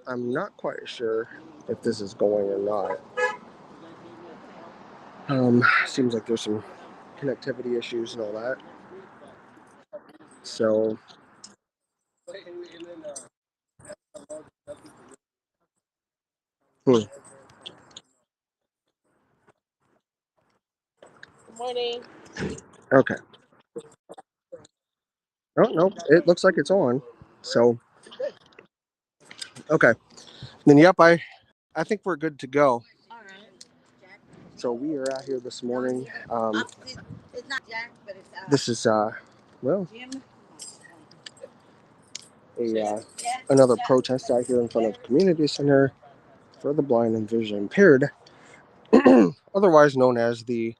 I'm not quite sure if this is going or not. Seems like there's some connectivity issues and all that. So, Good morning. Okay. Oh, no, it looks like it's on. So, okay. Then, yep, I think we're good to go. All right. So we are out here this morning. It's not Jack, but it's This is, well, Jim. another protest out here in front of the community center for the blind and visually impaired, otherwise known as the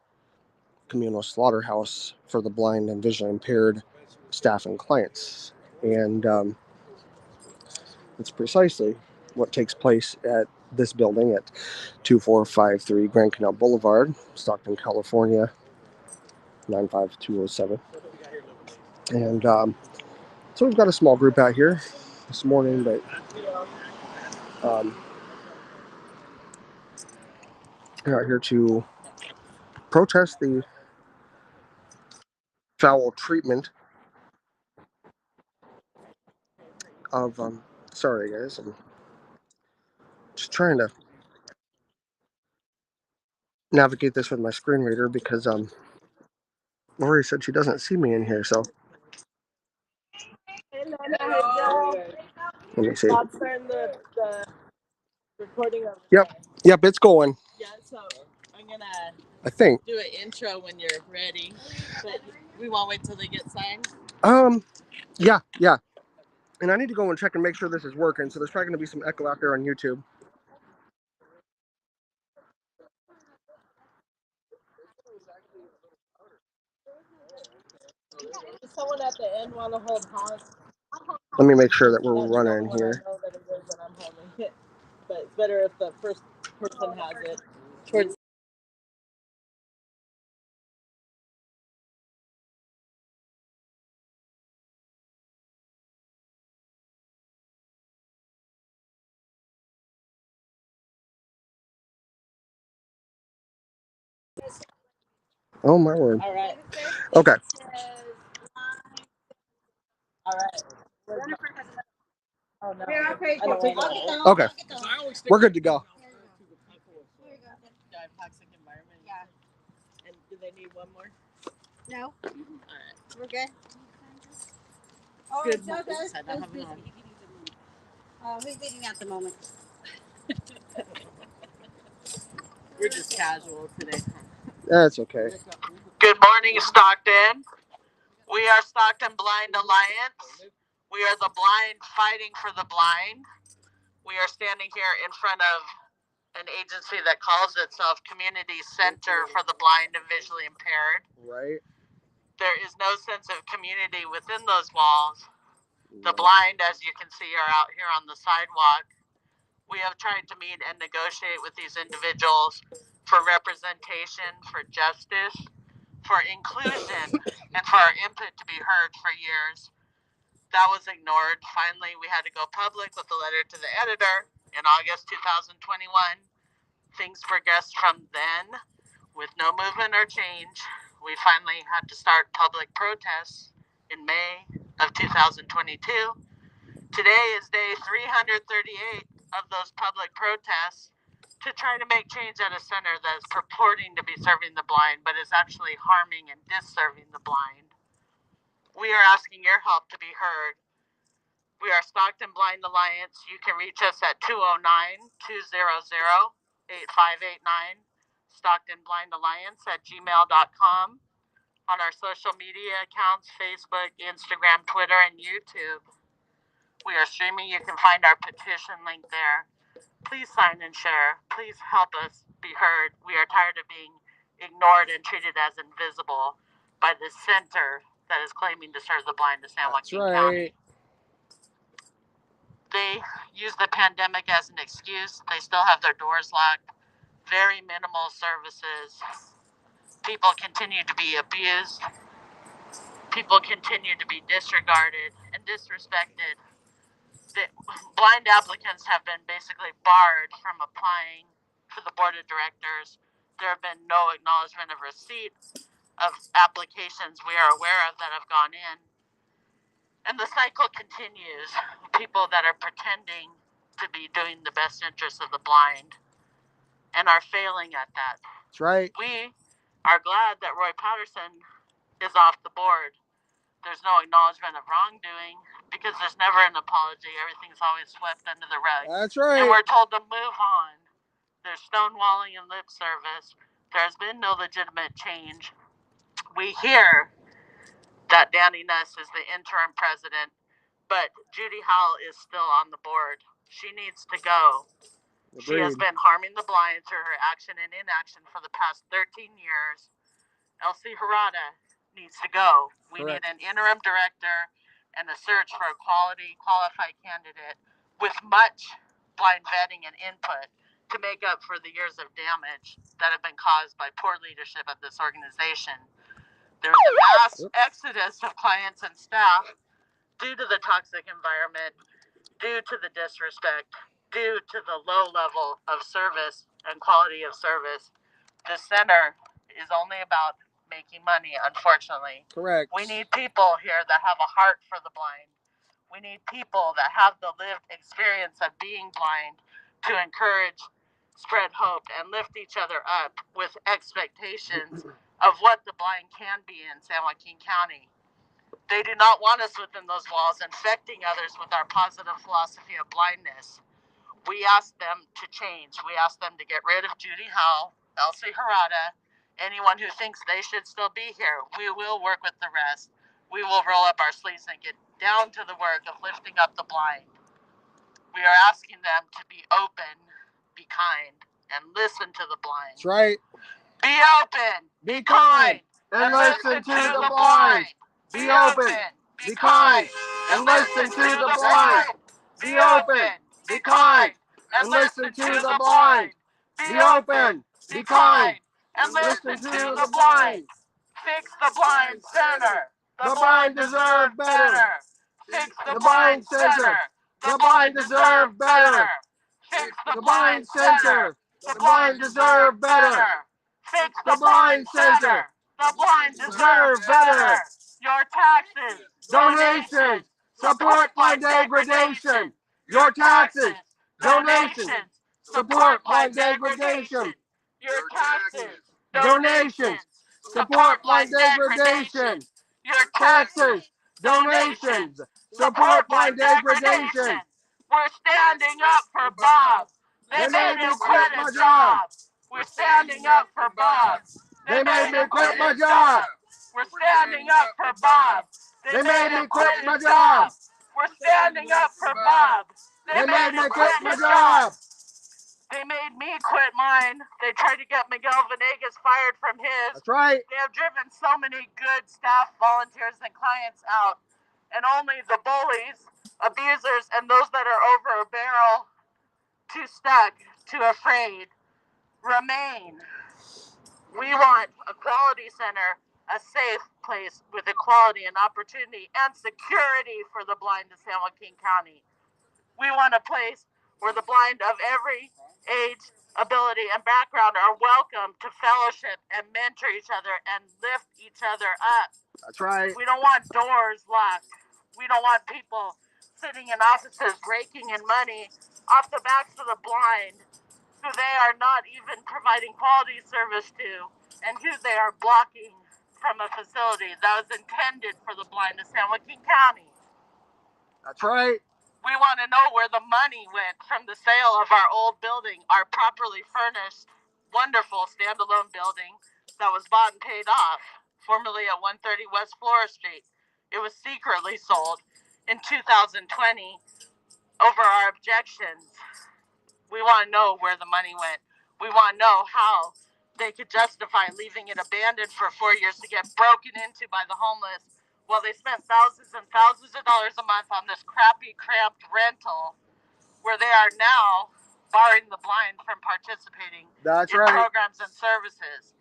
communal slaughterhouse for the blind and visually impaired staff and clients. And it's precisely what takes place at this building at 2453 Grand Canal Blvd, Stockton, California, 95207. And so we've got a small group out here this morning, but we're out here to protest the foul treatment of, sorry guys, I'm just trying to navigate this with my screen reader because Lori said she doesn't see me in here, so let me see. Stop starting the recording of Yep, it's going. Yeah, so I'm gonna I think. do an intro when you're ready, but we won't wait till they get signed. Yeah. And I need to go and check and make sure this is working, so there's probably going to be some echo out there on YouTube. Does someone at the end want to hold pause? Let me make sure that we're running here. I know that it is, and I'm holding it, but it's better if the first person has it towards. Oh my word. All right. Okay. All right. Oh, no. Okay. We're good to go. Toxic environment. Yeah. And do they need one more? No. All right. We're good. Oh, good. I don't have it on. Who's eating at the moment? We're just casual today. That's okay. Good morning, Stockton. We are Stockton Blind Alliance. We are the blind fighting for the blind. We are standing here in front of an agency that calls itself Community Center for the Blind and Visually Impaired. Right. There is no sense of community within those walls. The blind, as you can see, are out here on the sidewalk. We have tried to meet and negotiate with these individuals for representation, for justice, for inclusion, and for our input to be heard for years. That was ignored. Finally, we had to go public with a letter to the editor in August 2021. Things progressed from then with no movement or change. We finally had to start public protests in May of 2022. Today is day 338 of those public protests to try to make change at a center that is purporting to be serving the blind, but is actually harming and disserving the blind. We are asking your help to be heard. We are Stockton Blind Alliance. You can reach us at 209-200-8589, StocktonBlindAlliance@gmail.com, on our social media accounts, Facebook, Instagram, Twitter, and YouTube. We are streaming. You can find our petition link there. Please sign and share. Please help us be heard. We are tired of being ignored and treated as invisible by this center that is claiming to serve the blind in San Joaquin County. They use the pandemic as an excuse. They still have their doors locked. Very minimal services. People continue to be abused. People continue to be disregarded and disrespected. the blind applicants have been basically barred from applying to the board of directors. There have been no acknowledgement of receipt of applications we are aware of that have gone in. And the cycle continues. People that are pretending to be doing the best interests of the blind and are failing at that. That's right. We are glad that Roy Patterson is off the board. There's no acknowledgement of wrongdoing because there's never an apology. Everything's always swept under the rug. That's right. And we're told to move on. There's stonewalling and lip service. There's been no legitimate change. We hear that Danny Nuss is the interim president, but Judy Howell is still on the board. She needs to go. Agreed. She has been harming the blind through her action and inaction for the past 13 years. Elsie Harada needs to go. We Correct. need an interim director and a search for a quality, qualified candidate with much blind vetting and input to make up for the years of damage that have been caused by poor leadership of this organization. There's a mass exodus of clients and staff due to the toxic environment, due to the disrespect, due to the low level of service and quality of service. The center is only about making money, unfortunately. Correct. We need people here that have a heart for the blind. We need people that have the lived experience of being blind to encourage, spread hope, and lift each other up with expectations of what the blind can be in San Joaquin County. They do not want us within those walls infecting others with our positive philosophy of blindness. We ask them to change. We ask them to get rid of Judy Howell, Elsie Harada, anyone who thinks they should still be here. We will work with the rest. We will roll up our sleeves and get down to the work of lifting up the blind. We are asking them to be open, be kind, and listen to the blind. That's right. Be open, be kind, and listen to the blind. Be open, be kind, and listen to the blind. Be open, be kind, and listen to the blind. Be open, be kind, and listen to the blind. Fix the blind center. The blind deserve better. Fix The blind center. The blind deserve better. Fix The blind center. The blind deserve better. Fix The blind center. The blind deserve better. Your taxes, Donations support blind degradation. Your taxes, donations support blind degradation. Your taxes, Donations support blind degradation. Your Taxes, donations support blind degradation. We're standing up for Bob. They made me quit my job. We're standing up for Bob. They made me quit my job. We're standing up for Bob. They made me quit my job. We're standing up for Bob. They made me quit my job. They made me quit mine. They tried to get Miguel Venegas fired from his. That's right. They have driven so many good staff, volunteers, and clients out. And only the bullies, abusers, and those that are over a barrel, too stuck, too afraid, remain. We want a quality center, a safe place with equality and opportunity and security for the blind of San Joaquin County. We want a place where the blind of every age, ability, and background are welcome to fellowship and mentor each other and lift each other up. That's right. We don't want doors locked. We don't want people sitting in offices raking in money off the backs of the blind who they are not even providing quality service to and who they are blocking from a facility that was intended for the blind of San Joaquin County. That's right. We want to know where the money went from the sale of our old building, our properly furnished, wonderful standalone building that was bought and paid off, formerly at 130 West Flora Street. It was secretly sold in 2020 over our objections. We want to know where the money went. We want to know how they could justify leaving it abandoned for 4 years to get broken into by the homeless while they spent thousands and thousands of dollars a month on this crappy, cramped rental where they are now barring the blind from participating That's in right. programs and services.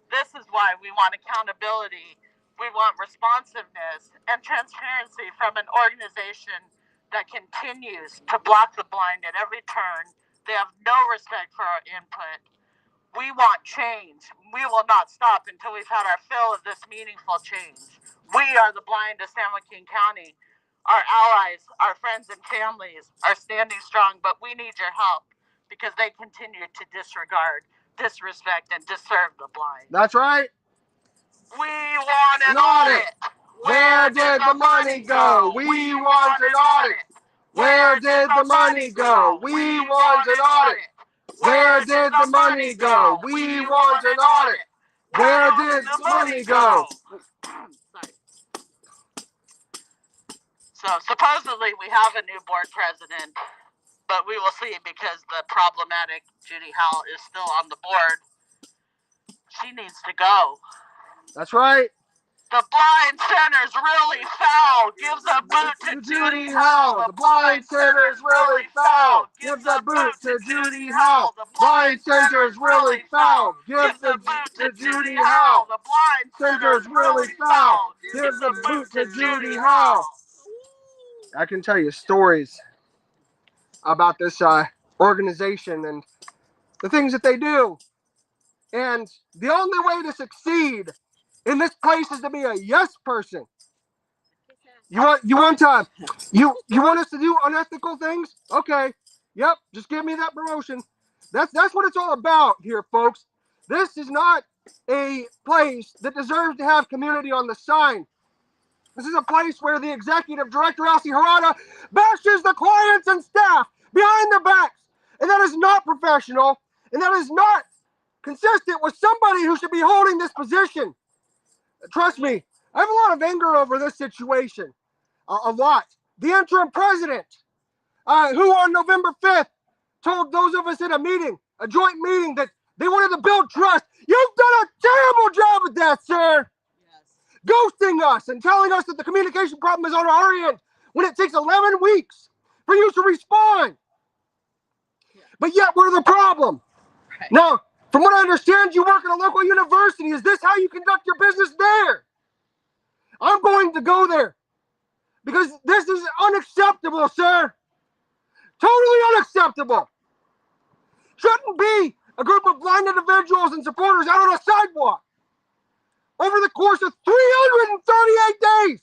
This is why we want accountability. We want responsiveness and transparency from an organization that continues to block the blind at every turn. They have no respect for our input. We want change. We will not stop until we've had our fill of this meaningful change. We are the blind of San Joaquin County. Our allies, our friends and families are standing strong, but we need your help because they continue to disregard, disrespect, and disserve the blind. That's right. We want an audit. Where did the money go? We want an audit. Where did the money go? We want an audit. Where did the money go? We want an audit. Where did the money go? So supposedly we have a new board president, but we will see because the problematic Judy Howell is still on the board. She needs to go. That's right. The blind center's really foul. Gives a boot to Judy Howell. The blind center's really foul. Gives a boot to Judy Howell. The blind center's really foul. Gives a boot to Judy Howell. The blind Center's really foul. Gives a boot to Judy Howell. I can tell you stories about this organization and the things that they do. And the only way to succeed in this place is to be a yes person. You want us to do unethical things? Okay. Yep, just give me that promotion. That's what it's all about here, folks. This is not a place that deserves to have community on the sign. This is a place where the executive director, Elsie Harada, bashes the clients and staff behind their backs. And that is not professional, and that is not consistent with somebody who should be holding this position. Trust me, I have a lot of anger over this situation. A lot. The interim president, who on November 5th told those of us in a joint meeting, that they wanted to build trust. You've done a terrible job at that, sir. Yes. Ghosting us and telling us that the communication problem is on our end when it takes 11 weeks for you to respond. Yeah. But yet we're the problem. Right. Now, from what I understand, you work at a local university. Is this how you conduct your business there? I'm going to go there because this is unacceptable, sir. Totally unacceptable. Shouldn't be a group of blind individuals and supporters out on a sidewalk over the course of 338 days.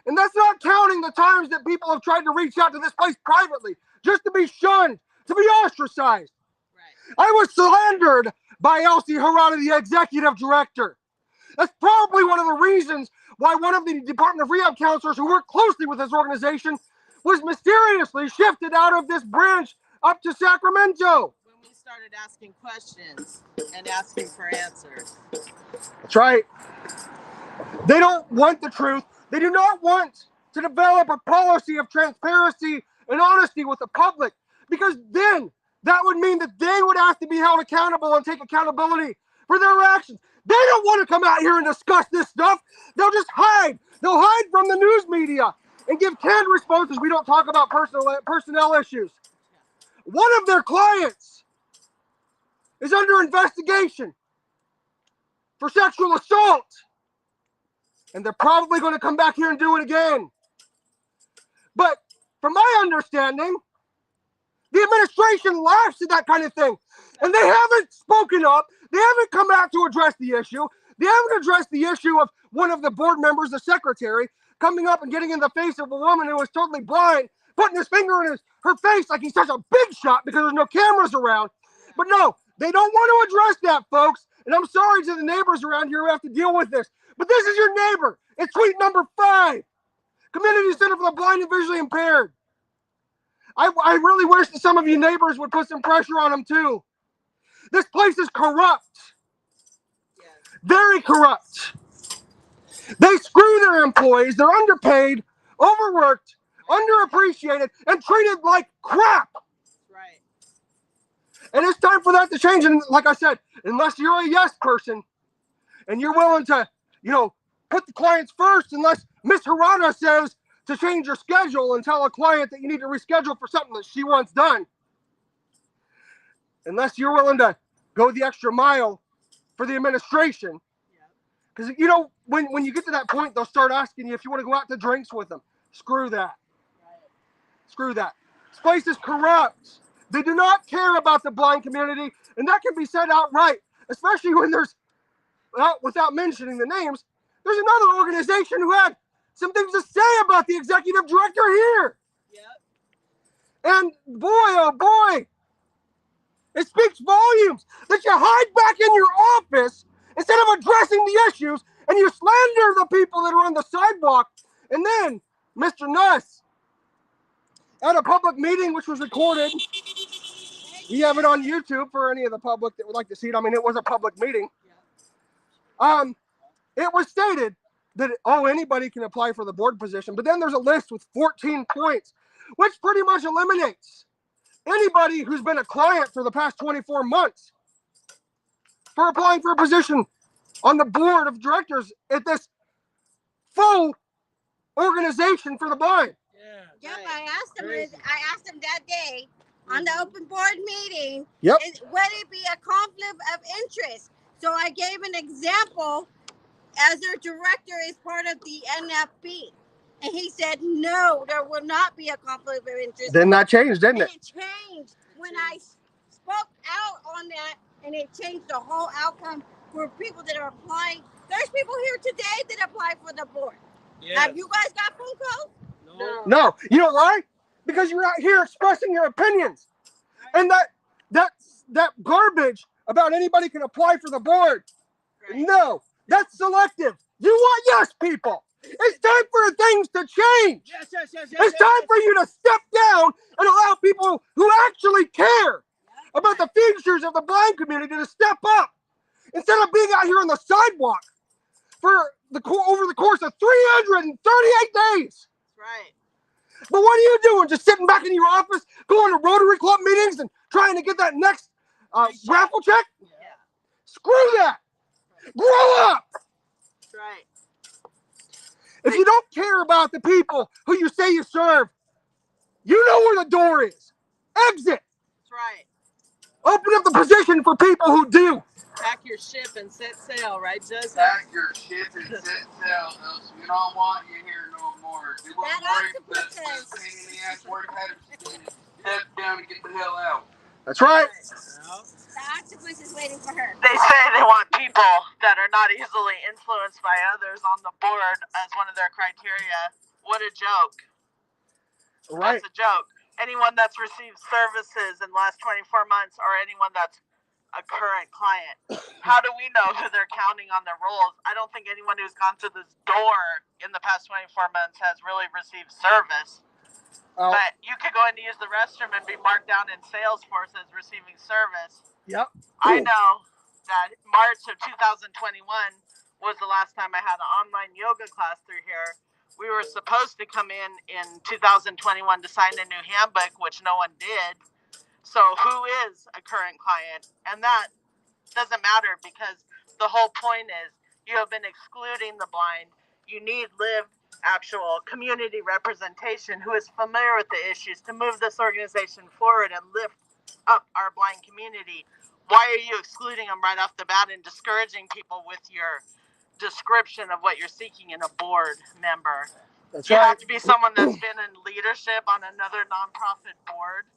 And that's not counting the times that people have tried to reach out to this place privately just to be shunned, to be ostracized. I was slandered by Elsie Harada, the executive director. That's probably one of the reasons why one of the Department of Rehab counselors who worked closely with this organization was mysteriously shifted out of this branch up to Sacramento. When we started asking questions and asking for answers. That's right. They don't want the truth. They do not want to develop a policy of transparency and honesty with the public, because then that would mean that they would have to be held accountable and take accountability for their actions. They don't want to come out here and discuss this stuff. They'll just hide. They'll hide from the news media and give canned responses. We don't talk about personnel issues. One of their clients is under investigation for sexual assault. And they're probably going to come back here and do it again. But from my understanding, the administration laughs at that kind of thing. And they haven't spoken up. They haven't come out to address the issue. They haven't addressed the issue of one of the board members, the secretary, coming up and getting in the face of a woman who was totally blind, putting his finger in her face like he's such a big shot because there's no cameras around. But no, they don't want to address that, folks. And I'm sorry to the neighbors around here who have to deal with this. But this is your neighbor. It's tweet number 5. Community Center for the Blind and Visually Impaired. I really wish that some of you neighbors would put some pressure on them too. This place is corrupt. Yes. Very corrupt. They screw their employees. They're underpaid, overworked, underappreciated, and treated like crap. Right. And it's time for that to change. And like I said, unless you're a yes person and you're willing to, put the clients first, unless Miss Harada says to change your schedule and tell a client that you need to reschedule for something that she wants done. Unless you're willing to go the extra mile for the administration. Because, when you get to that point, they'll start asking you if you want to go out to drinks with them. Screw that. Screw that. This place is corrupt. They do not care about the blind community, and that can be said outright, especially when there's, well, without mentioning the names, there's another organization who had some things to say about the executive director here. Yep. And boy, oh boy, it speaks volumes that you hide back in your office instead of addressing the issues, and you slander the people that are on the sidewalk. And then, Mr. Nuss, at a public meeting which was recorded, we have it on YouTube for any of the public that would like to see it. I mean, it was a public meeting. It was stated that, oh, anybody can apply for the board position, but then there's a list with 14 points, which pretty much eliminates anybody who's been a client for the past 24 months for applying for a position on the board of directors at this full organization for the blind. Yep, I asked him that day on the open board meeting, Yep. Would it be a conflict of interest? So I gave an example as their director is part of the NFB. And he said, no, there will not be a conflict of interest. Then that changed, didn't it? It changed when I spoke out on that, and it changed the whole outcome for people that are applying. There's people here today that apply for the board. Yes. Have you guys got phone calls? No. You know why? Because you're out here expressing your opinions. And that garbage about anybody can apply for the board. Right. No, that's selective. You want yes people. It's time for things to change. Yes. It's time for you to step down and allow people who actually care about the futures of the blind community to step up instead of being out here on the sidewalk for over the course of 338 days. Right. But what are you doing? Just sitting back in your office, going to Rotary Club meetings and trying to get that next raffle check? Yeah. Screw that. Grow up. That's right. If you don't care about the people who you say you serve, you know where the door is. Exit. That's right. Open up the position for people who do. Pack your ship and set sail, right, Joseph? Pack your ship and set sail, else we don't want you here no more. Do what work, pain in the ass work, step down and get the hell out. That's right. The octopus is waiting for her. They say they want people that are not easily influenced by others on the board as one of their criteria. What a joke. Right. That's a joke. Anyone that's received services in the last 24 months or anyone that's a current client. How do we know who they're counting on their rolls? I don't think anyone who's gone through this door in the past 24 months has really received service. But you could go in to use the restroom and be marked down in Salesforce as receiving service. Yep. I know that March of 2021 was the last time I had an online yoga class through here. We were supposed to come in 2021 to sign a new handbook, which no one did. So who is a current client? And that doesn't matter because the whole point is you have been excluding the blind. You need lived, actual community representation who is familiar with the issues to move this organization forward and lift up our blind community. Why are you excluding them right off the bat and discouraging people with your description of what you're seeking in a board member? That's you right. have to be someone that's been in leadership on another nonprofit board.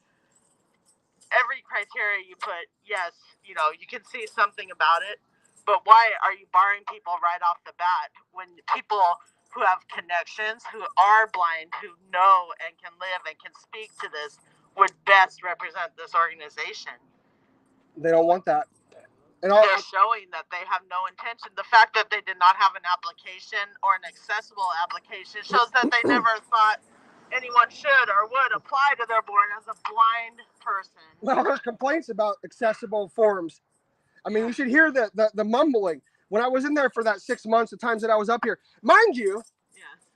Every criteria you put, yes, you can see something about it, but why are you barring people right off the bat when people who have connections, who are blind, who know and can live and can speak to this would best represent this organization? They don't want that. And they're showing that they have no intention. The fact that they did not have an application or an accessible application shows that they never thought anyone should or would apply to their board as a blind person. Well, there's complaints about accessible forms. I mean, you should hear the mumbling. When I was in there for that 6 months, the times that I was up here, mind you,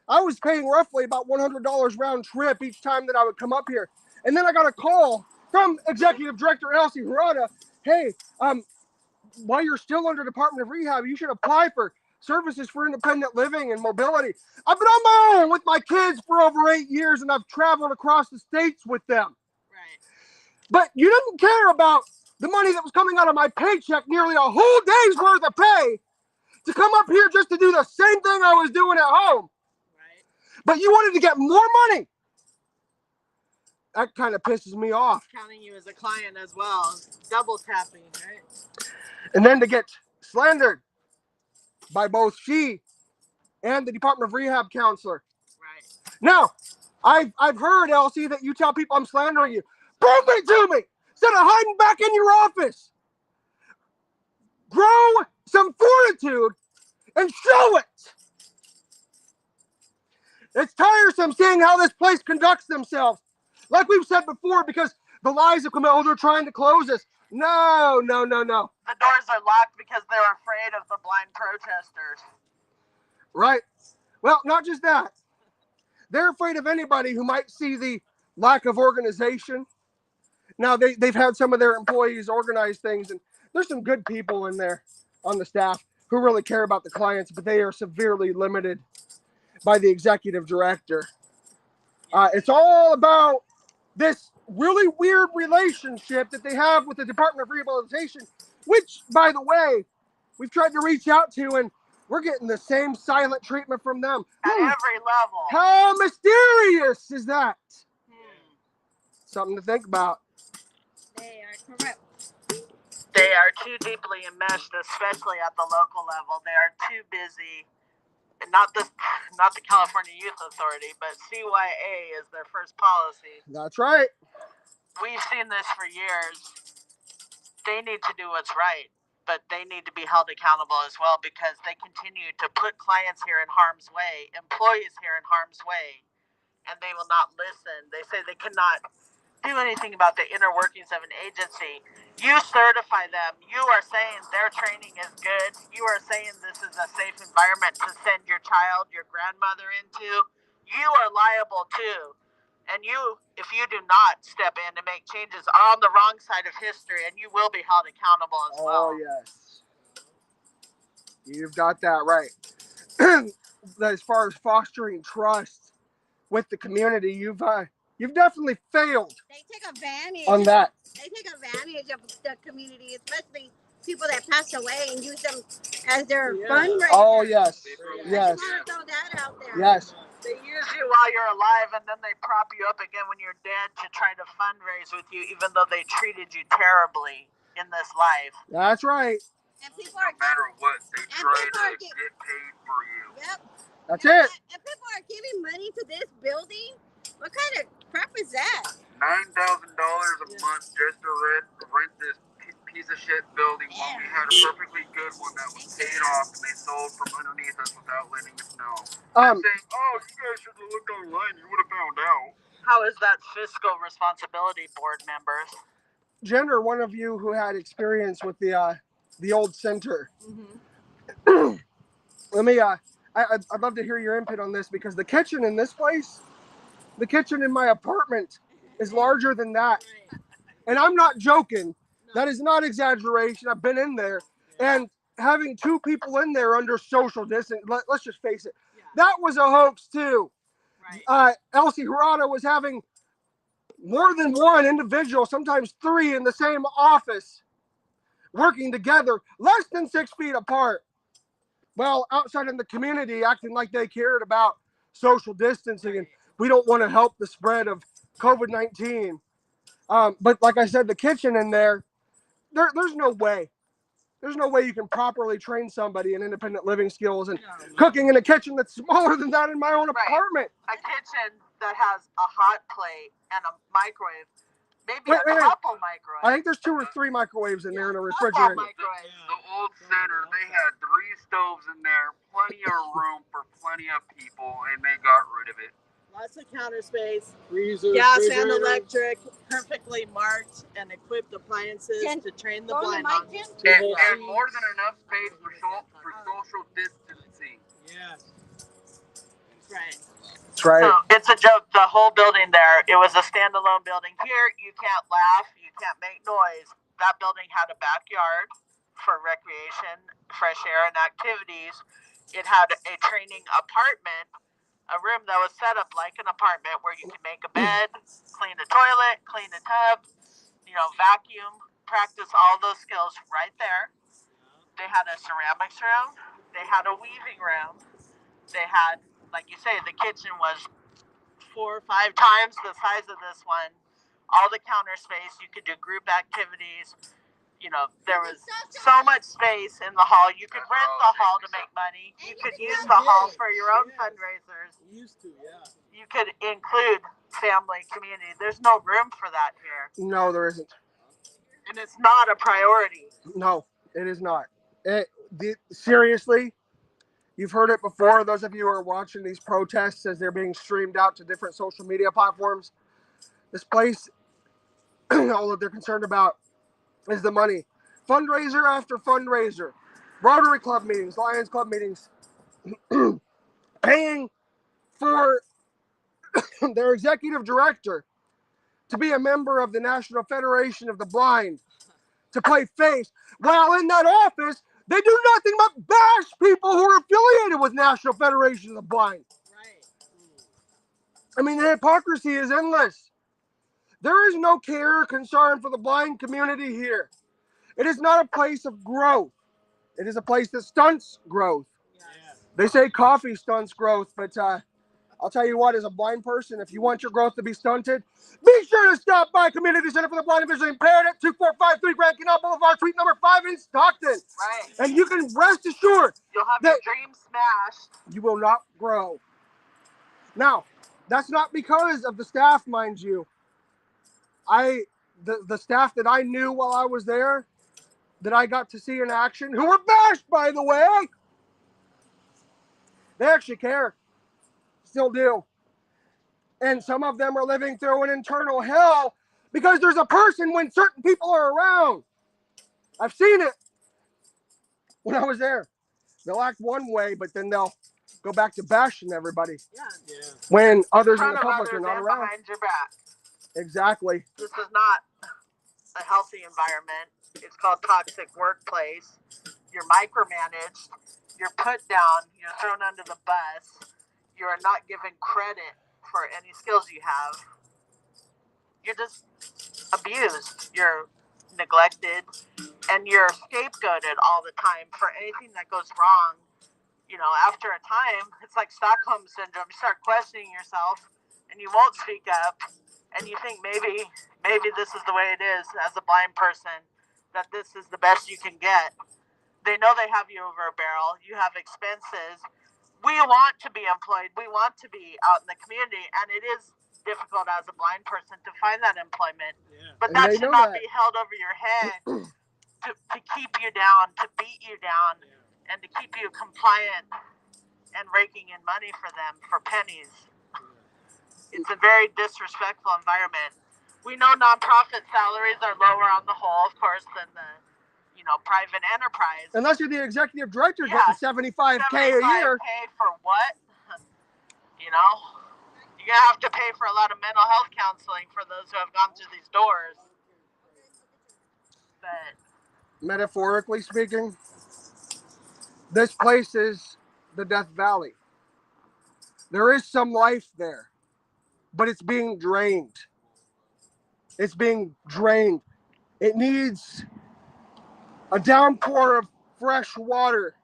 I was paying roughly about $100 round trip each time that I would come up here. And then I got a call from Executive Director Elsie Hirata. Hey, while you're still under Department of Rehab, you should apply for services for independent living and mobility. I've been on my own with my kids for over 8 years, and I've traveled across the states with them. Right. But you didn't care about the money that was coming out of my paycheck, nearly a whole day's worth of pay, to come up here just to do the same thing I was doing at home. Right. But you wanted to get more money. that kind of pisses me off. Counting you as a client as well. Double tapping, right? And then to get slandered by both she and the Department of Rehab counselor. Right. Now, I've heard, Elsie, that you tell people I'm slandering you. Prove it to me! Instead of hiding back in your office. Grow some fortitude and show it. It's tiresome seeing how this place conducts themselves. Like we've said before, because the lies have come out, oh, they're trying to close us. No. The doors are locked because they're afraid of the blind protesters. Right. Well, not just that. They're afraid of anybody who might see the lack of organization. Now, they've had some of their employees organize things, and there's some good people in there on the staff who really care about the clients, but they are severely limited by the executive director. It's all about this really weird relationship that they have with the Department of Rehabilitation, which, by the way, we've tried to reach out to, and we're getting the same silent treatment from them. At every level. How mysterious is that? Something to think about. They are correct. They are too deeply enmeshed, especially at the local level. They are too busy. Not the California Youth Authority, but CYA is their first policy. That's right. We've seen this for years. They need to do what's right, but they need to be held accountable as well, because they continue to put clients here in harm's way, employees here in harm's way, and they will not listen. They say they cannot do anything about the inner workings of an agency. You certify them. You are saying their training is good. You are saying this is a safe environment to send your child, your grandmother into. You are liable too. And you, if you do not step in to make changes, are on the wrong side of history, and you will be held accountable as well. Oh, yes. You've got that right. As far as fostering trust with the community, you've definitely failed. They take advantage on that. They take advantage of the community, especially people that pass away, and use them as their fundraiser. Oh, yes. I Yes. just want to throw that out there. Yes. They use you while you're alive, and then they prop you up again when you're dead to try to fundraise with you, even though they treated you terribly in this life. That's right. And people are No matter what, they try to get paid for you. Yep. That's it. And people are giving money to this building. What kind of crap is that? $9,000 a month just to rent this piece of shit building when we had a perfectly good one that was paid off and they sold from underneath us without letting us know. Saying, oh, you guys should have looked online, you would have found out. How is that fiscal responsibility, board members? Jenner, one of you who had experience with the old center. Mm-hmm. Let me I'd love to hear your input on this, because the kitchen in this place, the kitchen in my apartment is larger than that. And I'm not joking. That is not exaggeration. I've been in there, and having two people in there under social distance, let's just face it, that was a hoax too. Right. Elsie Hirata was having more than one individual, sometimes three, in the same office, working together, less than 6 feet apart. Well, outside in the community, acting like they cared about social distancing, and we don't want to help the spread of COVID-19. But like I said, the kitchen in there's no way. There's no way you can properly train somebody in independent living skills and cooking in a kitchen that's smaller than that in my own apartment. A kitchen that has a hot plate and a microwave, maybe a couple microwaves. I think there's 2 or 3 microwaves in there in a refrigerator. The old center, they had 3 stoves in there, plenty of room for plenty of people, and they got rid of it. Lots of counter space, Freezer, gas and electric, perfectly marked and equipped appliances to train the blind on. And more than enough space for social distancing. Yes. Right. That's right. So it's a joke. The whole building there, it was a standalone building. Here, you can't laugh, you can't make noise. That building had a backyard for recreation, fresh air, and activities. It had a training apartment, a room that was set up like an apartment where you can make a bed, clean a toilet, clean a tub, vacuum, practice all those skills right there. They had a ceramics room. They had a weaving room. They had, like you say, the kitchen was 4 or 5 times the size of this one. All the counter space. You could do group activities. You know, there was so much space in the hall. You could rent the hall to make money. You could use the hall for your own fundraisers. Used to, yeah. You could include family, community. There's no room for that here. No, there isn't. And it's not a priority. No, it is not. Seriously, you've heard it before. Those of you who are watching these protests as they're being streamed out to different social media platforms, this place, all that they're concerned about is the money. Fundraiser after fundraiser, Rotary Club meetings, Lions Club meetings, paying for their executive director to be a member of the National Federation of the Blind, to play face. While in that office, they do nothing but bash people who are affiliated with National Federation of the Blind. Right. I mean, the hypocrisy is endless. There is no care or concern for the blind community here. It is not a place of growth. It is a place that stunts growth. Yeah. They say coffee stunts growth, but I'll tell you what, as a blind person, if you want your growth to be stunted, be sure to stop by Community Center for the Blind and Visually Impaired at 2453 Grand Canal Blvd, Suite number 5 in Stockton. Right. And you can rest assured You'll have that your dreams smashed. you will not grow. Now, that's not because of the staff, mind you. The staff that I knew while I was there, that I got to see in action, who were bashed, by the way, they actually care. Still do. And some of them are living through an internal hell because there's a person when certain people are around. I've seen it when I was there. They'll act one way, but then they'll go back to bashing everybody. Yeah. When others in Front the of public others are not and around. behind your back. Exactly. This is not a healthy environment. It's called toxic workplace. You're micromanaged. You're put down. You're thrown under the bus. You are not given credit for any skills you have. You're just abused. You're neglected. And you're scapegoated all the time for anything that goes wrong. You know, after a time, it's like Stockholm syndrome. You start questioning yourself and you won't speak up. And you think maybe this is the way it is as a blind person, that this is the best you can get. They know they have you over a barrel. You have expenses. We want to be employed. We want to be out in the community. And it is difficult as a blind person to find that employment. Yeah. But And that they should know not that. be held over your head to keep you down, to beat you down, and to keep you compliant and raking in money for them for pennies. It's a very disrespectful environment. We know nonprofit salaries are lower on the whole, of course, than the private enterprise. Unless you're the executive director Yeah. getting $75K a year. $75K for what? You know? You're going to have to pay for a lot of mental health counseling for those who have gone through these doors. But Metaphorically speaking, this place is the Death Valley. There is some life there, but it's being drained. It's being drained. It needs a downpour of fresh water.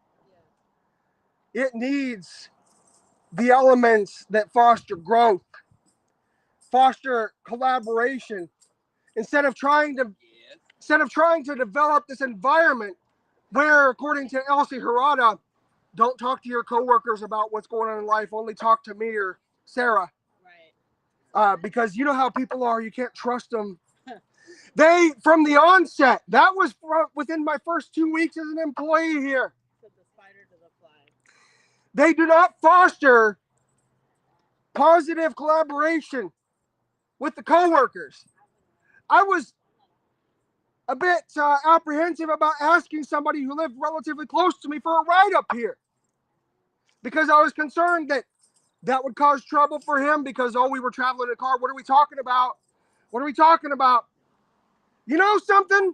It needs the elements that foster growth, foster collaboration, instead of trying to develop this environment where, according to Elsie Harada, don't talk to your coworkers about what's going on in life, only talk to me or Sarah. Right. Because you know how people are, you can't trust them. They, from the onset, that was within my first 2 weeks as an employee here. Said the spider to the fly. They do not foster positive collaboration with the coworkers. I was a bit apprehensive about asking somebody who lived relatively close to me for a ride up here, because I was concerned that would cause trouble for him because, we were traveling in a car. What are we talking about? What are we talking about? You know something?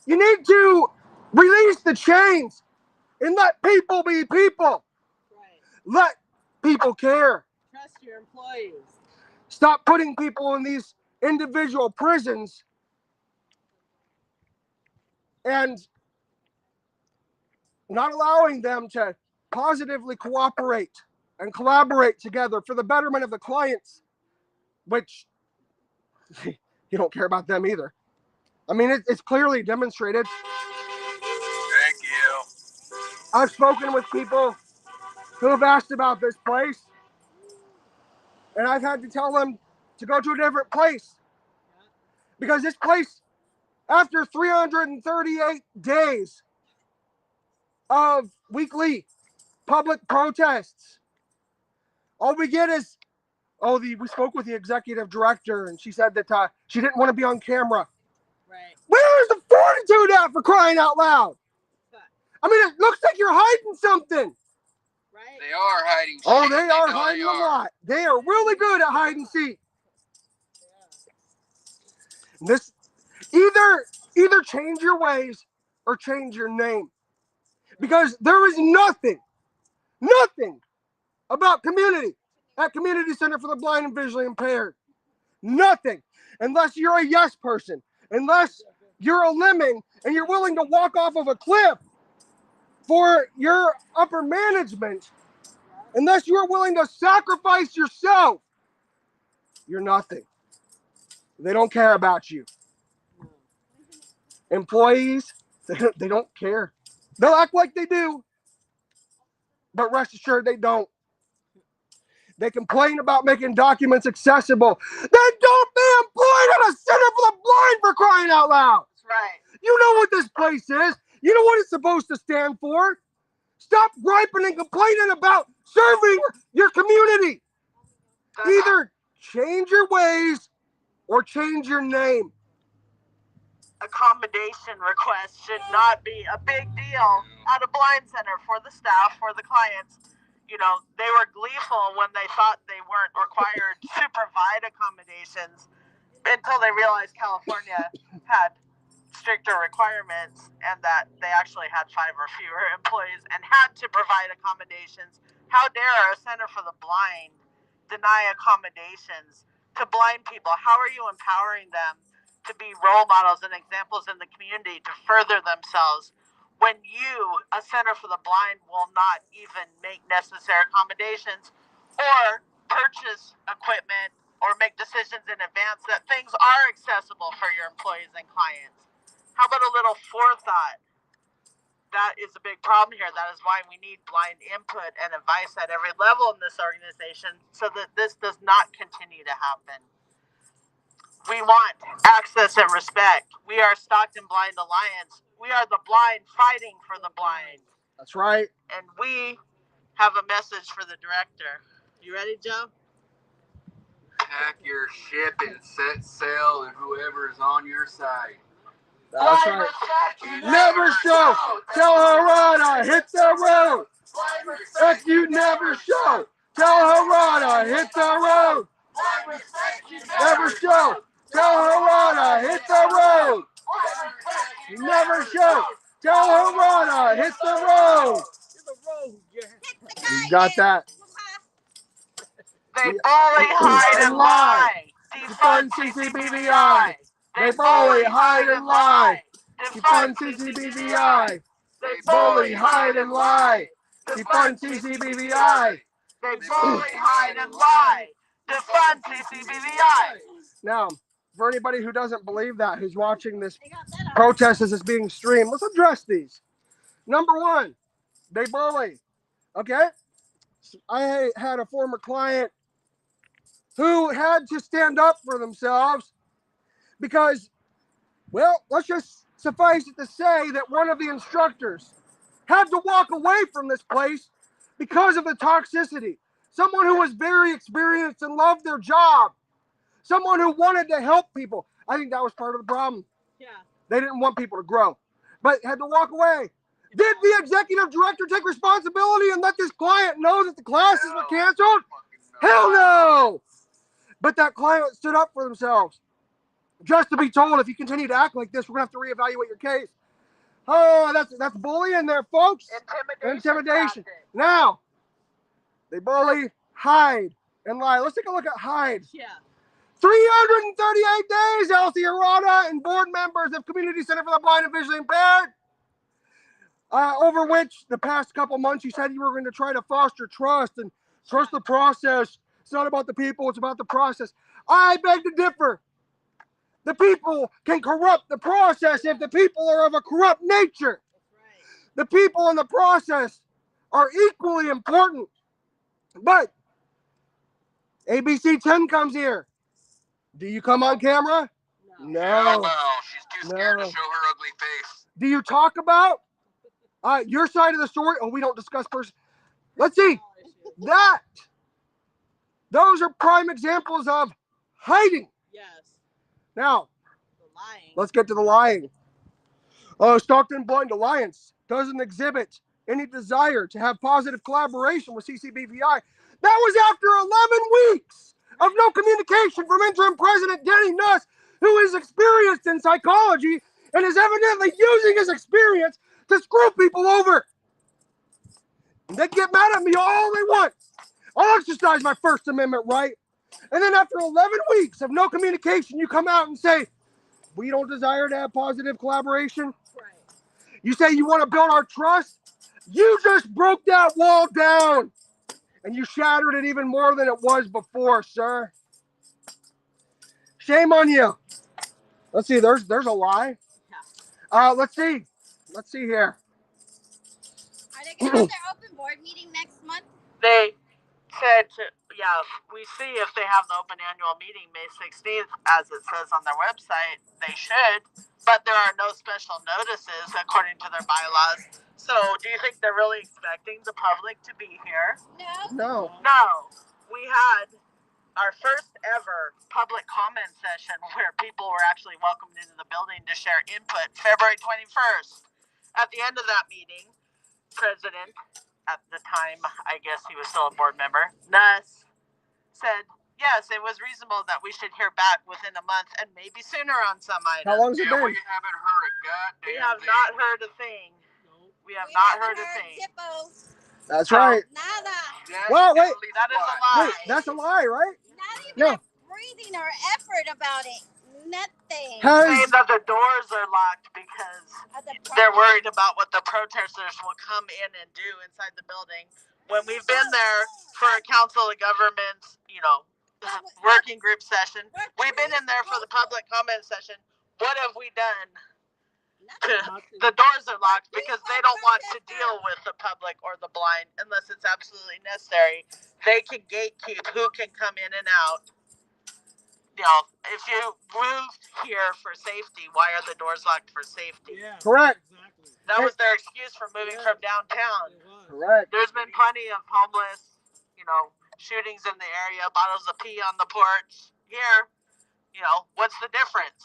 You need to release the chains and let people be people. Right. Let people care. Trust your employees. Stop putting people in these individual prisons and not allowing them to positively cooperate and collaborate together for the betterment of the clients, which you don't care about them either. I mean, it's clearly demonstrated. Thank you. I've spoken with people who have asked about this place, and I've had to tell them to go to a different place. Because this place, after 338 days of weekly public protests, all we get is, we spoke with the executive director, and she said that she didn't want to be on camera. Right. Where's the fortitude at, for crying out loud? I mean, it looks like you're hiding something. Right. They are hiding. Oh, they are hiding a lot. They are really good at hide and seek. This either change your ways or change your name, because there is nothing about community at Community Center for the Blind and Visually Impaired. Nothing, unless you're a yes person, unless you're a lemming and you're willing to walk off of a cliff for your upper management, unless you're willing to sacrifice yourself, you're nothing. They don't care about you. Employees, they don't care. They'll act like they do, but rest assured they don't. They complain about making documents accessible. Then don't be employed at a center for the blind, for crying out loud. That's right. You know what this place is. You know what it's supposed to stand for. Stop griping and complaining about serving your community. Either change your ways or change your name. Accommodation requests should not be a big deal at a blind center for the staff, for the clients. You know, they were gleeful when they thought they weren't required to provide accommodations until they realized California had stricter requirements and that they actually had 5 or fewer employees and had to provide accommodations. How dare a center for the blind deny accommodations to blind people? How are you empowering them to be role models and examples in the community to further themselves when you, a center for the blind, will not even make necessary accommodations or purchase equipment or make decisions in advance that things are accessible for your employees and clients? How about a little forethought? That is a big problem here. That is why we need blind input and advice at every level in this organization so that this does not continue to happen. We want access and respect. We are Stockton Blind Alliance. We are the blind fighting for the blind. That's right. And we have a message for the director. You ready, Joe? Pack your ship and set sail, and whoever is on your side. That's right. Never show. Tell her run, I hit the road. If you never show. Tell her run, I hit the road. Never show. Tell her run, I hit the road. You never show. Tell her run, I hit the road. You got that. They bully, hide, and lie. Defund CCBVI. They bully, hide, and lie. Defund CCBVI. They bully, hide, and lie. Defund CCBVI. They bully, hide, and lie. Defund CCBVI. Now, for anybody who doesn't believe that, who's watching this protest as it's being streamed, let's address these. Number one, they bully. Okay? I had a former client who had to stand up for themselves because, well, let's just suffice it to say that one of the instructors had to walk away from this place because of the toxicity. Someone who was very experienced and loved their job. Someone who wanted to help people. I think that was part of the problem. Yeah. They didn't want people to grow, but had to walk away. Did the executive director take responsibility and let this client know that the classes were canceled? Hell no! But that client stood up for themselves. Just to be told, if you continue to act like this, we're going to have to reevaluate your case. Oh, that's bullying there, folks. Intimidation. Now, they bully, hide, and lie. Let's take a look at hide. Yeah. 338 days, Elsie Arata and board members of Community Center for the Blind and Visually Impaired. Over which the past couple months you said you were going to try to foster trust and Trust the process. It's not about the people, it's about the process. I beg to differ. The people can corrupt the process if the people are of a corrupt nature. The people in the process are equally important. But ABC 10 comes here. Do you come on camera? No. She's too scared to show her ugly face. Do you talk about your side of the story? Oh, we don't discuss person. Let's see. Those are prime examples of hiding. Yes. Now, The lying. let's get to the lying. Stockton Blind Alliance doesn't exhibit any desire to have positive collaboration with CCBVI. That was after 11 weeks of no communication from interim president Danny Nuss, who is experienced in psychology and is evidently using his experience to screw people over. And they get mad at me all they want. I'll exercise my First Amendment right. And then after 11 weeks of no communication, you come out and say, we don't desire to have positive collaboration. Right. You say you want to build our trust. You just broke that wall down. And you shattered it even more than it was before, sir. Shame on you. Let's see, there's a lie. Let's see here. Are they going to have their open board meeting next month? They said we see if they have the open annual meeting May 16th, as it says on their website. They should, but there are no special notices according to their bylaws. So do you think they're really expecting the public to be here? No. No. We had our first ever public comment session where people were actually welcomed into the building to share input February 21st. At the end of that meeting, President, at the time, I guess he was still a board member, Nuss, said, yes, it was reasonable that we should hear back within a month and maybe sooner on some items. How long has it been? We haven't heard a goddamn We have thing. not heard a thing. We have not heard a thing. Zippos. That's right. Nada. Well, wait. That is a lie. Wait, that's a lie, right? Not even No. a breathing or effort about it. Nothing. Saying that the doors are locked because they're worried about what the protesters will come in and do inside the building. When we've been there for a council of governments, working group session, we've been in there for the public comment session. What have we done? The doors are locked because they don't want to deal with the public or the blind unless it's absolutely necessary. They can gatekeep who can come in and out. If you moved here for safety, why are the doors locked for safety? Yeah. Correct. Exactly. That was their excuse for moving from downtown. Correct. There's been plenty of homeless, shootings in the area, bottles of pee on the porch. Here, what's the difference?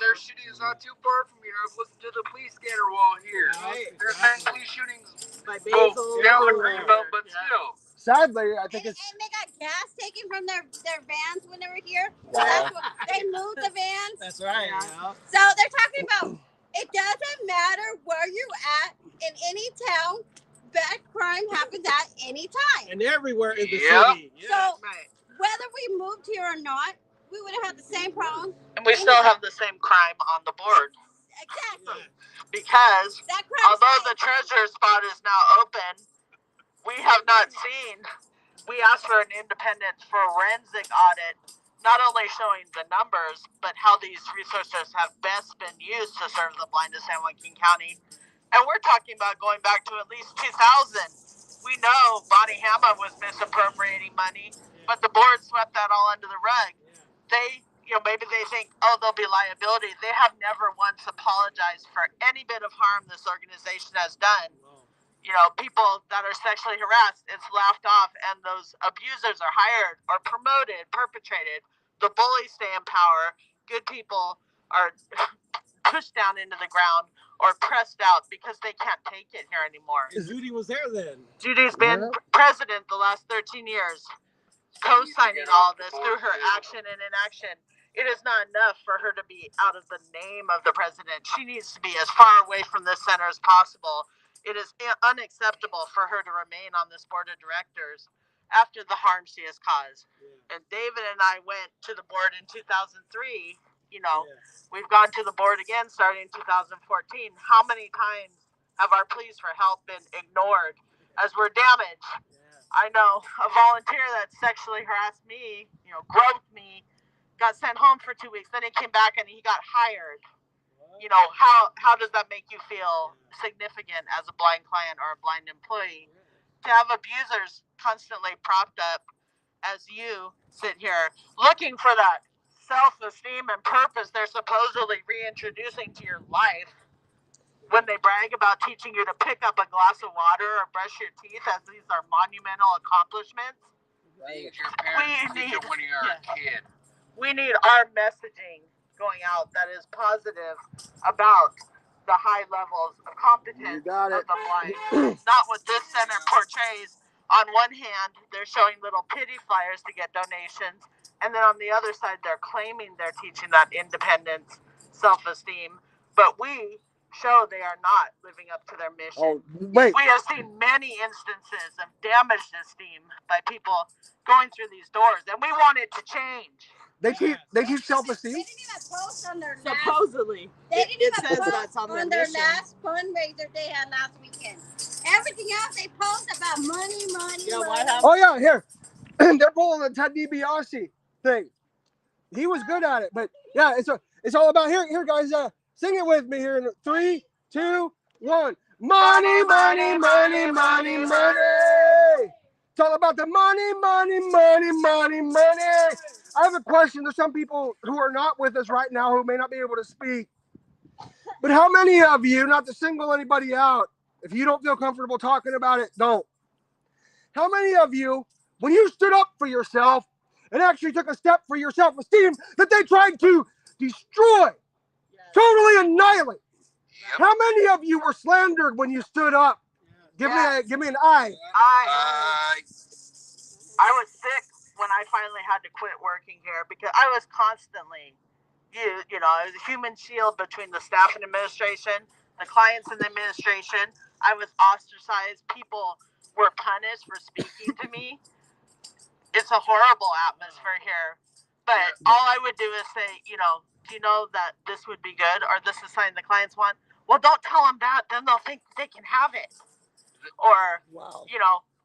Their shooting is not too far from here. I've looked to the police scanner wall here. Right. There's been police shootings. By Basil. Down the Greenbelt, but still. Sadly, I think And they got gas taken from their vans when they were here. Wow. That's what, they moved the vans. That's right. Yeah. So they're talking about it doesn't matter where you're at in any town, bad crime happens at any time. And everywhere in the Yep. city. Yeah. So Right. whether we moved here or not, we would have had the same problem. And we still have the same crime on the board. Exactly. Because That crime. although the treasure spot is now open, we have not seen. We asked for an independent forensic audit, not only showing the numbers, but how these resources have best been used to serve the blind of San Joaquin County. And we're talking about going back to at least 2000. We know Bonnie Hama was misappropriating money, but the board swept that all under the rug. They, maybe they think, there'll be liability. They have never once apologized for any bit of harm this organization has done. People that are sexually harassed, it's laughed off, and those abusers are hired or promoted, perpetrated. The bullies stay in power. Good people are pushed down into the ground or pressed out because they can't take it here anymore. And Judy was there then. Judy's been president the last 13 years, co-signing all of this through her action and inaction. It is not enough for her to be out of the name of the president. She needs to be as far away from this center as possible. It is unacceptable for her to remain on this board of directors after the harm she has caused. And David and I went to the board in 2003. We've gone to the board again starting in 2014. How many times have our pleas for help been ignored as we're damaged? I know a volunteer that sexually harassed me, groped me, got sent home for 2 weeks. Then he came back and he got hired. How does that make you feel significant as a blind client or a blind employee? To have abusers constantly propped up as you sit here looking for that self-esteem and purpose they're supposedly reintroducing to your life when they brag about teaching you to pick up a glass of water or brush your teeth, as these are monumental accomplishments. Things your parents teach you when you're a kid. We need our messaging going out that is positive about the high levels of competence of the blind. Not what this center portrays. On one hand, they're showing little pity flyers to get donations, and then on the other side, they're claiming they're teaching that independence, self-esteem. But we show they are not living up to their mission. We have seen many instances of damaged esteem by people going through these doors, and we want it to change. They teach self-esteem? They didn't even post on their supposedly. They didn't even says post that's on their mission. last fundraiser they had last weekend. Everything else they post about money. Oh yeah, here. They're pulling the Ted DiBiase thing. He was good at it, but yeah, it's all about here guys, sing it with me here in 3, 2, 1. Money, money, money, money, money. It's all about the money, money, money, money, money. I have a question. There's some people who are not with us right now who may not be able to speak. But how many of you, not to single anybody out, if you don't feel comfortable talking about it, don't. How many of you, when you stood up for yourself and actually took a step for your self-esteem, that they tried to destroy, totally annihilate? Yep. How many of you were slandered when you stood up? Give me an eye. I was sick when I finally had to quit working here because I was constantly, it was a human shield between the staff and administration, the clients and the administration. I was ostracized. People were punished for speaking to me. It's a horrible atmosphere here. But all I would do is say, do you know that this would be good or this is something the clients want? Well, don't tell them that. Then they'll think they can have it. Or,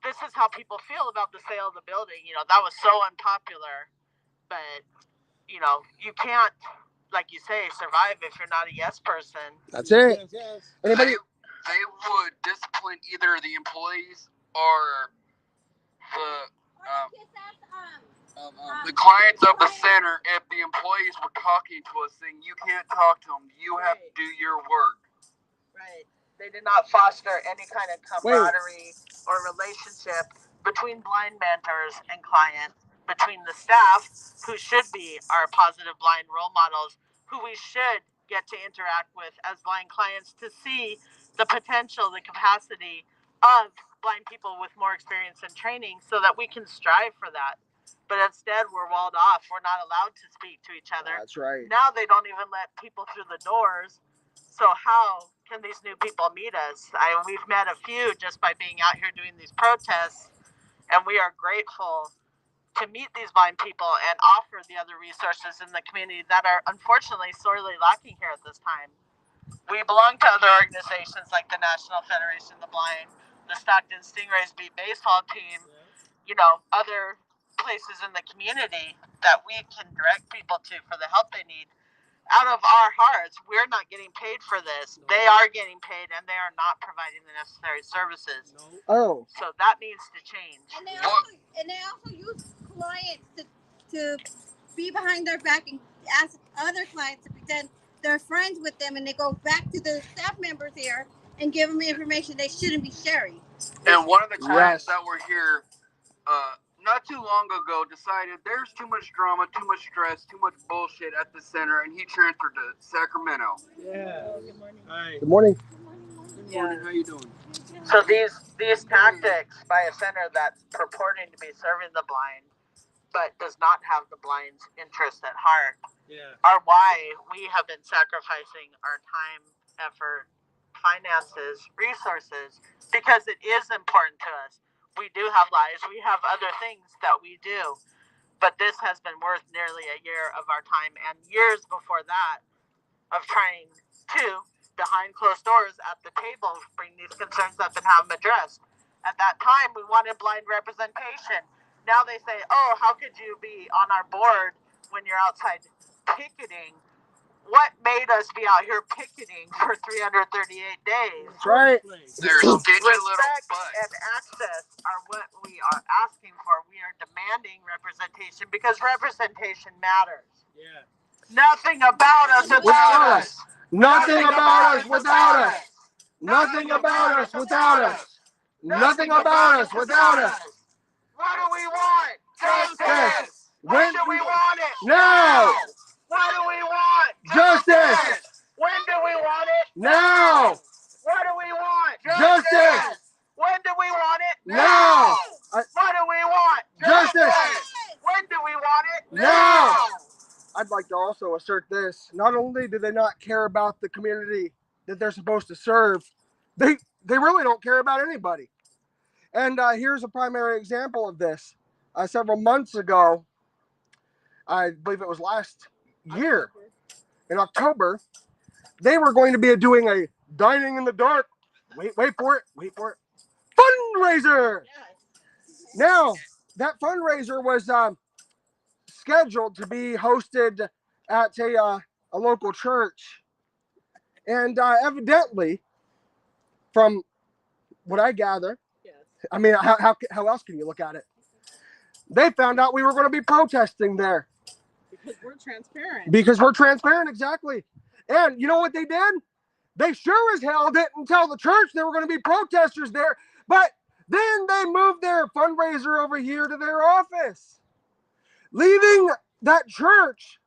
this is how people feel about the sale of the building. That was so unpopular. But, you can't, like you say, survive if you're not a yes person. That's it. Anybody? They would discipline either the employees or the clients of the center if the employees were talking to us saying, you can't talk to them, you have to do your work. Right. They did not foster any kind of camaraderie or relationship between blind mentors and clients, between the staff, who should be our positive blind role models, who we should get to interact with as blind clients to see the potential, the capacity of blind people with more experience and training so that we can strive for that. But instead, we're walled off. We're not allowed to speak to each other. That's right. Now they don't even let people through the doors. So how can these new people meet us? We've met a few just by being out here doing these protests, and we are grateful to meet these blind people and offer the other resources in the community that are unfortunately sorely lacking here at this time. We belong to other organizations like the National Federation of the Blind, the Stockton Stingrays beat baseball team, other places in the community that we can direct people to for the help they need. Out of our hearts, we're not getting paid for this. They are getting paid, and they are not providing the necessary services. Oh. So that needs to change. And they also use clients to be behind their back and ask other clients to pretend they're friends with them, and they go back to the staff members here and give them information they shouldn't be sharing. And one of the clients that were here not too long ago decided there's too much drama, too much stress, too much bullshit at the center, and he transferred to Sacramento. Yeah. Good morning. Hi. Good morning. Good morning. How you doing? So these tactics by a center that's purporting to be serving the blind, but does not have the blind's interest at heart, are why we have been sacrificing our time, effort, finances, resources, because it is important to us. We do have lives. We have other things that we do. But this has been worth nearly a year of our time and years before that of trying to, behind closed doors at the table, bring these concerns up and have them addressed. At that time, we wanted blind representation. Now they say, oh, how could you be on our board when you're outside picketing? What made us be out here picketing for 338 days? That's right. They're stingy little Respect butts. and access are what we are asking for. We are demanding representation because representation matters. Yeah. Nothing about us without us. Nothing about us without us. Nothing about us without us. Nothing about us without us. What do we want? Justice. When do we want it? Now. What do we want? Justice. When do we want it? Now. What do we want? Justice. When do we want it? Now. What do we want? Justice. When do we want it? Now. I'd like to also assert this. Not only do they not care about the community that they're supposed to serve, they really don't care about anybody. And here's a primary example of this. Several months ago, I believe it was last year, in October, they were going to be doing a dining in the dark, wait for it, fundraiser. Now, that fundraiser was scheduled to be hosted at a local church. And evidently, from what I gather, I mean, how else can you look at it? They found out we were going to be protesting there. Because we're transparent, exactly. And you know what they did? They sure as hell didn't tell the church there were going to be protesters there, but then they moved their fundraiser over here to their office, leaving that church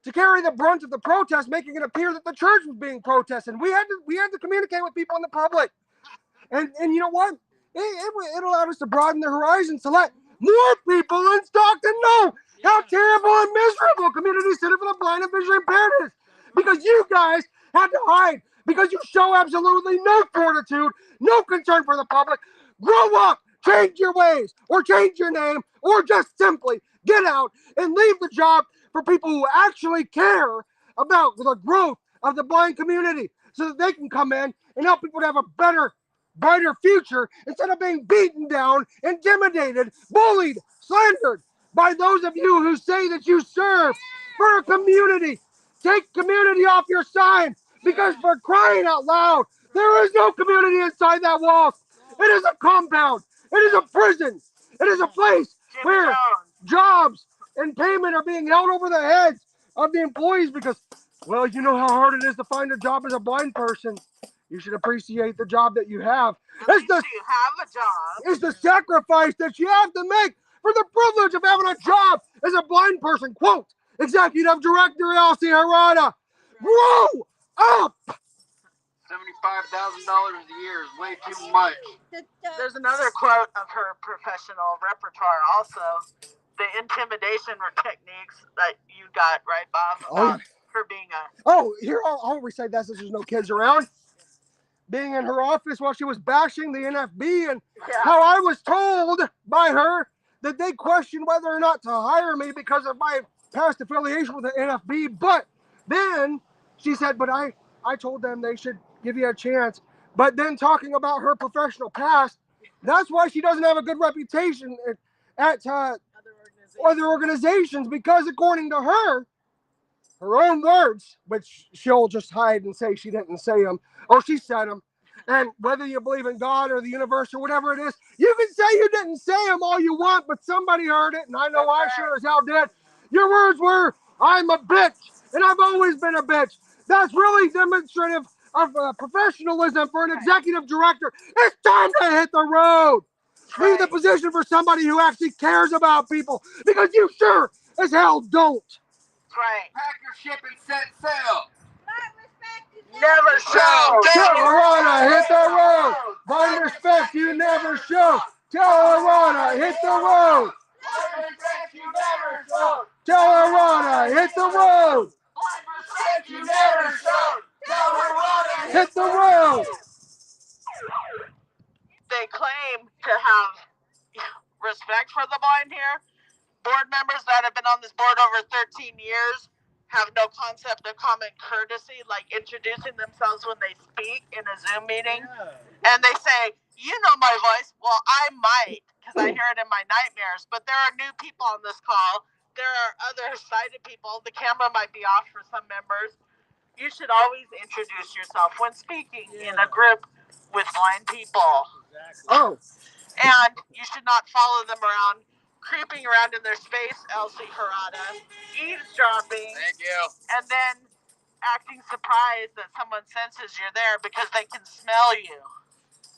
to carry the brunt of the protest, making it appear that the church was being protested. We had to communicate with people in the public. And you know what? It allowed us to broaden the horizons to let more people in Stockton know how terrible and miserable Community Center for the Blind and Visually Impaired is. Because you guys had to hide. Because you show absolutely no fortitude, no concern for the public. Grow up, change your ways, or change your name, or just simply get out and leave the job for people who actually care about the growth of the blind community so that they can come in and help people to have a better, brighter future instead of being beaten down, intimidated, bullied, slandered by those of you who say that you serve for a community. Take community off your sign, because for crying out loud, there is no community inside that wall. It is a compound. It is a prison. It is a place where jobs and payment are being held over the heads of the employees because, well, you know how hard it is to find a job as a blind person. You should appreciate the job that you have. At least you have a job. It's the sacrifice that you have to make for the privilege of having a job as a blind person. Quote, Executive Director Elsie Harada. Grow up! $75,000 a year is way too much. There's another quote of her professional repertoire also. The intimidation techniques that you got, right, Bob? Her being here, I'll recite that since there's no kids around. Being in her office while she was bashing the NFB and how I was told by her that they questioned whether or not to hire me because of my past affiliation with the NFB. But then she said, but I told them they should give you a chance. But then talking about her professional past, that's why she doesn't have a good reputation at other organizations, because according to her own words, which she'll just hide and say she didn't say them, or she said them, and whether you believe in God or the universe or whatever it is, you can say you didn't say them all you want, but somebody heard it, and I know I sure as hell did. Your words were, I'm a bitch, and I've always been a bitch. That's really demonstrative of professionalism for an executive director. It's time to hit the road. Leave the position for somebody who actually cares about people, because you sure as hell don't. right. Pack your ship and set sail. Never show. Tell Arana, hit the road. Blind respect you never show. Tell Arana, hit the road. Blind respect you never show. Tell Arana, hit the road. Blind respect you never show. Tell Arana, Hit the road. They claim to have respect for the blind here. Board members that have been on this board over 13 years have no concept of common courtesy, like introducing themselves when they speak in a Zoom meeting. Yeah. And they say, you know my voice. Well, I might, because I hear it in my nightmares. But there are new people on this call. There are other sighted people. The camera might be off for some members. You should always introduce yourself when speaking in a group with blind people. Exactly. Oh. And you should not follow them around, creeping around in their space, Elsie Harada, eavesdropping. Thank you. And then acting surprised that someone senses you're there because they can smell you.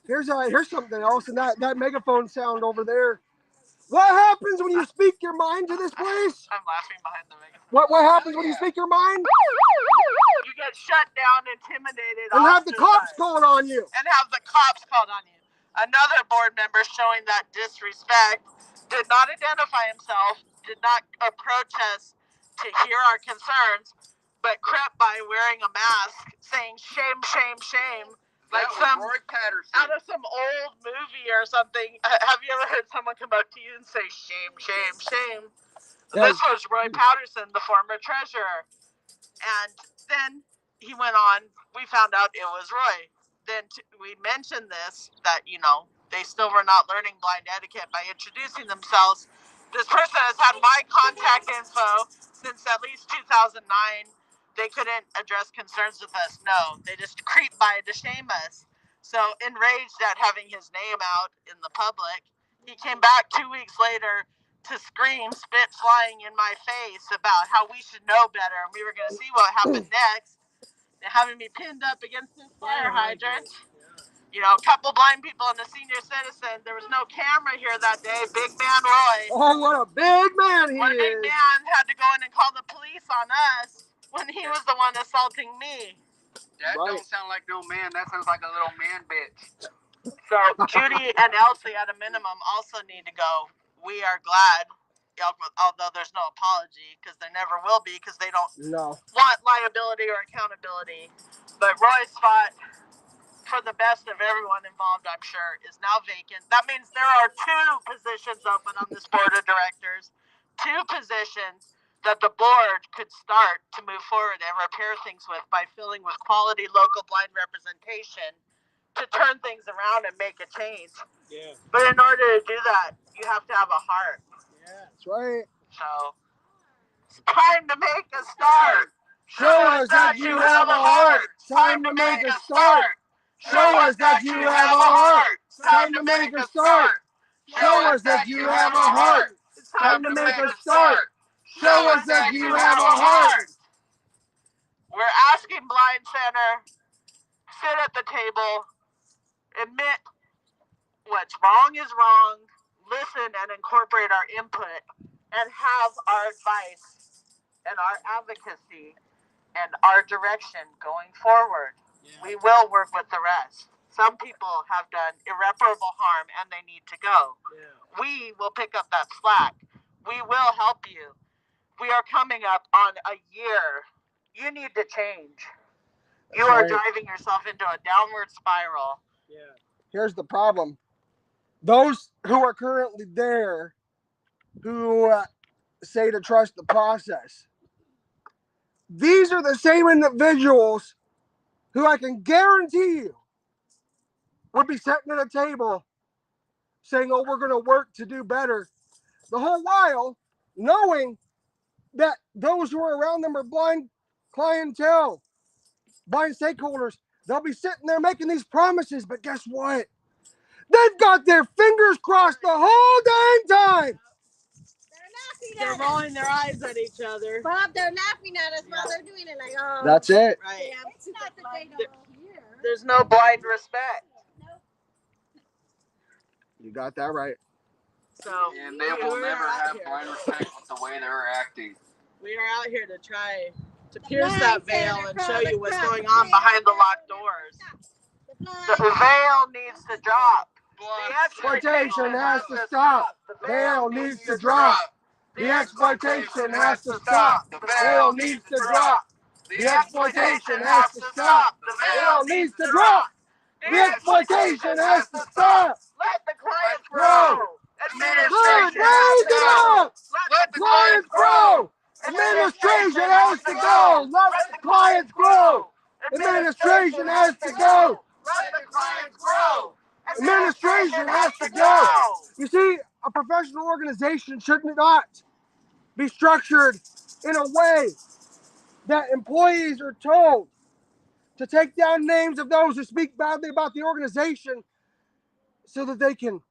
Here's something else, and that megaphone sound over there. What happens when you speak your mind to this place? I'm laughing behind the megaphone. What happens when you speak your mind? You get shut down, intimidated, and have the cops called on you. Another board member showing that disrespect did not identify himself, did not approach us to hear our concerns, but crept by wearing a mask, saying shame, shame, shame. Like some Roy Patterson out of some old movie or something. Have you ever heard someone come up to you and say shame, shame, shame? Yeah. This was Roy Patterson, the former treasurer. And then he went on. We found out it was Roy. Then we mentioned this, that, you know, they still were not learning blind etiquette by introducing themselves. This person has had my contact info since at least 2009. They couldn't address concerns with us. No, they just creeped by to shame us. So enraged at having his name out in the public, he came back 2 weeks later to scream, spit flying in my face about how we should know better and we were going to see what happened next. And having me pinned up against this fire hydrant. You know, a couple blind people and a senior citizen. There was no camera here that day. Big man Roy. Oh, what a big man he is. One big man had to go in and call the police on us when he was the one assaulting me. That don't sound like no man. That sounds like a little man bitch. So Judy and Elsie at a minimum also need to go. We are glad, although there's no apology, because there never will be, because they don't want liability or accountability. But Roy's spot, for the best of everyone involved, I'm sure, is now vacant. That means there are 2 positions open on this board of directors. 2 positions that the board could start to move forward and repair things with by filling with quality local blind representation to turn things around and make a change. Yeah. But in order to do that, you have to have a heart. Yeah, that's right. So, it's time to make a start. Show us that you have a heart. Time to make a start. Show us that you have a heart. Time to make a start. Show us that you have a heart. Time to make a start. Show us that you have a heart. We're asking Blind Center, sit at the table, admit what's wrong is wrong, listen and incorporate our input, and have our advice and our advocacy and our direction going forward. Yeah. We will work with the rest. Some people have done irreparable harm and they need to go. Yeah. We will pick up that slack. We will help you. We are coming up on a year. You need to change. You are driving yourself into a downward spiral. Yeah. Here's the problem. Those who are currently there, who say to trust the process, these are the same individuals who I can guarantee you would be sitting at a table saying, oh, we're going to work to do better, the whole while knowing that those who are around them are blind clientele, blind stakeholders. They'll be sitting there making these promises, but guess what? They've got their fingers crossed the whole dang time. They're rolling their eyes at each other. Bob, they're laughing at us while they're doing it. Like, oh. That's it. Right. Yeah, it's not that they don't hear. There's no blind respect. Nope. You got that right. So, and they will never have blind respect with the way they're acting. We are out here to try to pierce that veil and show you what's going on behind the locked doors. The veil needs to drop. The exploitation has to stop. The veil needs to drop. The exploitation has to stop. The veil needs to drop. The exploitation has to stop. The veil needs to drop. The exploitation has to stop. Let the clients grow. Good, raise it up. Let the clients grow. Administration has to go. Let the clients grow. Administration has to go. Let the clients grow. Administration has to go. You see, a professional organization should not be structured in a way that employees are told to take down names of those who speak badly about the organization so that they can,